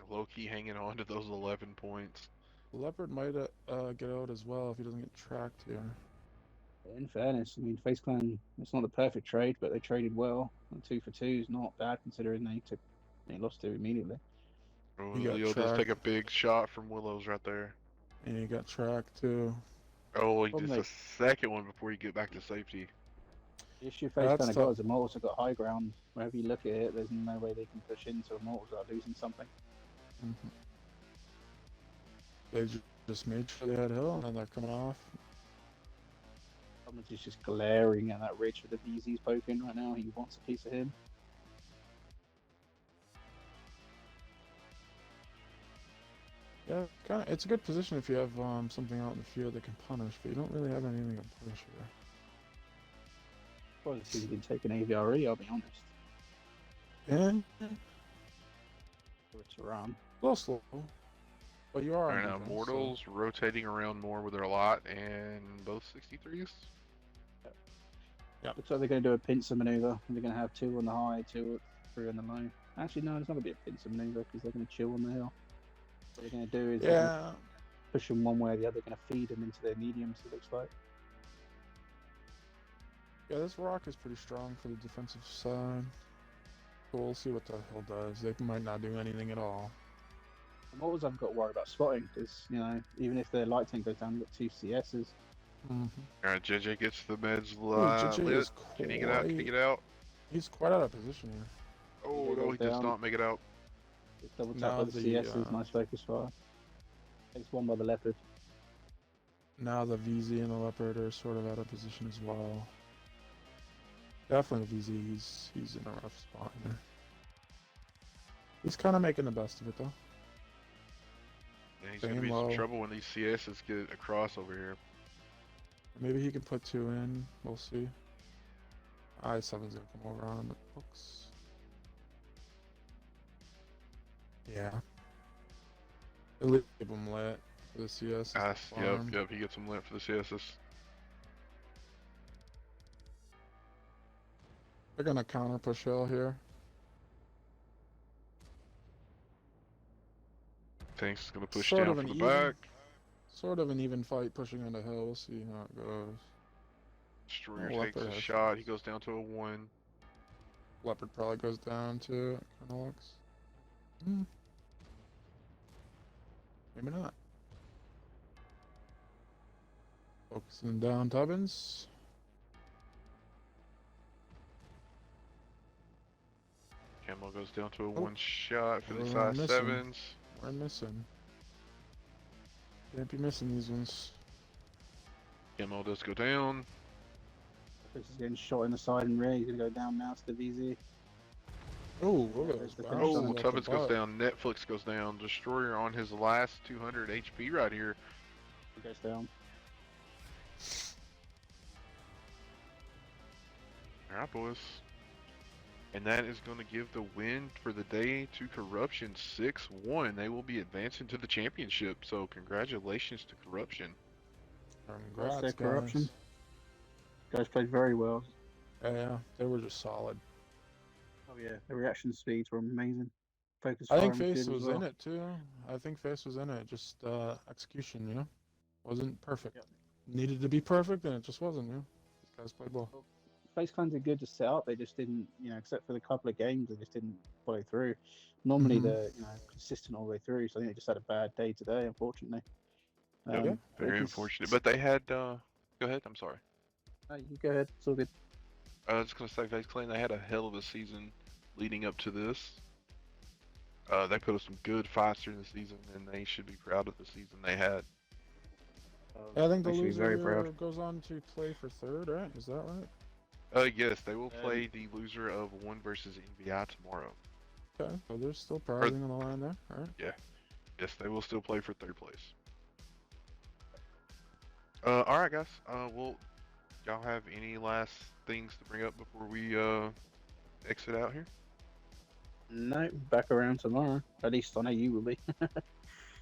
Low key hanging on to those 11 points. Leopard might get out as well if he doesn't get tracked here. In fairness, I mean, Face Clan, it's not the perfect trade, but they traded well. And 2 for 2 is not bad considering they lost to immediately. Oh, He got Leo does tracked. take a big shot from Willows right there. And he got tracked too. Oh, he Problem just a second one before you get back to safety. The issue Face That's Clan have tough. got is Immortals have got high ground. Wherever you look at it, there's no way they can push into Immortals without losing something. Mhm. They just made sure they had hill, and then they're coming off. Someone's just glaring at that ridge with the VZ's poking right now. He wants a piece of him. Yeah, it's a good position if you have something out in the field that can punish, but you don't really have anything to punish here. Probably see if he can take an AVRE, I'll be honest. And Or a Tehran. a little slow, but you are on Alright, now defense, Mortals rotating around more with their lot and both 63s. Looks like they're going to do a pincer maneuver. They're going to have 2 on the high, 3 on the low. Actually, no, it's not going to be a pincer maneuver because they're going to chill on the hill. What they're going to do is So yeah, push them one way or the other. They're going to feed them into their mediums, it looks like. yeah, this rock is pretty strong for the defensive side. But we'll see what the hill does. They might not do anything at all. Immortals haven't got to worry about spotting because, you know, even if their light tank goes down, they've got 2 CSs. Alright, JJ gets the meds JJ lit. is Can he get out? Can he get out? He's quite out of position here. Oh, JJ no, he goes does down. not make it out. Gets double Now tap by the the, CSs, nice focus fire. Takes one by the leopard. Now the VZ and the Leopard are sort of out of position as well. Definitely the VZ, he's in a rough spot here. He's kind of making the best of it though. And he's Staying gonna be in low. some trouble when these CSs get across over here. Maybe he can put 2 in, we'll see. I7's gonna come over on the books. Yeah. At least keep him lit for the CS. Yep, he gets them lit for the CSs. They're gonna counter push hill here. Tanks is gonna push Sort down of from an the even, back. sort of an even fight pushing into hill. We'll see how it goes. Destroyer Oh, takes Leopard a has shot. shots. He goes down to a 1. Leopard probably goes down too. It kind of looks. Maybe not. Focusing down Tubbins. Camo goes down to a Oh. 1 shot for the Oh, size missing. 7s. We're missing. Can't be missing these ones. Camo does go down. This is getting shot in the side and rear. He's going to go down now to the VZ. Oh, look There's at those the bounces finish Oh, line. off the Tubbins goes butt. down. Netflix goes down. Destroyer on his last 200 HP right here. He goes down. Alright, boys. And that is going to give the win for the day to Corruption 6-1. They will be advancing to the championship. So congratulations to Corruption. Congrats, Their guys. corruption. Guys played very well. Yeah, they were just solid. Oh yeah, the reaction speeds were amazing. Focus I fire think on Face midfield as was in well. it too. I think Face was in it. Just execution, wasn't perfect. Yep. Needed to be perfect, and it just wasn't. These guys played well. Face Clans are good to set up. They just didn't, except for the couple of games, they just didn't follow through. Normally, Mhm. they're consistent all the way through. So I think they just had a bad day today, unfortunately. Yep. Yeah. They Very can. unfortunate. But they had. Go ahead. I'm sorry. You go ahead. It's all good. I was just gonna say, Face Clan. They had a hell of a season leading up to this. They put up some good fights during the season, and they should be proud of the season they had. Yeah, I think the They should be loser very proud. here goes on to play for third, right? Is that right? Yes, they will Um, play the loser of 1 versus NVI tomorrow. Okay, so there's still Or, prizing on the line there, right? yes, they will still play for 3rd place. All right, guys. Well, y'all have any last things to bring up before we exit out here? No, back around tomorrow. At least I know you will be.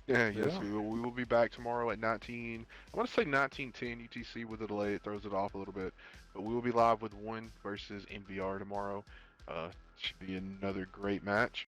Yeah, yes, Yeah. we will. We will be back tomorrow at 19. I want to say 19:10 UTC with a delay. It throws it off a little bit, but we will be live with 1 versus NVR tomorrow. Should be another great match.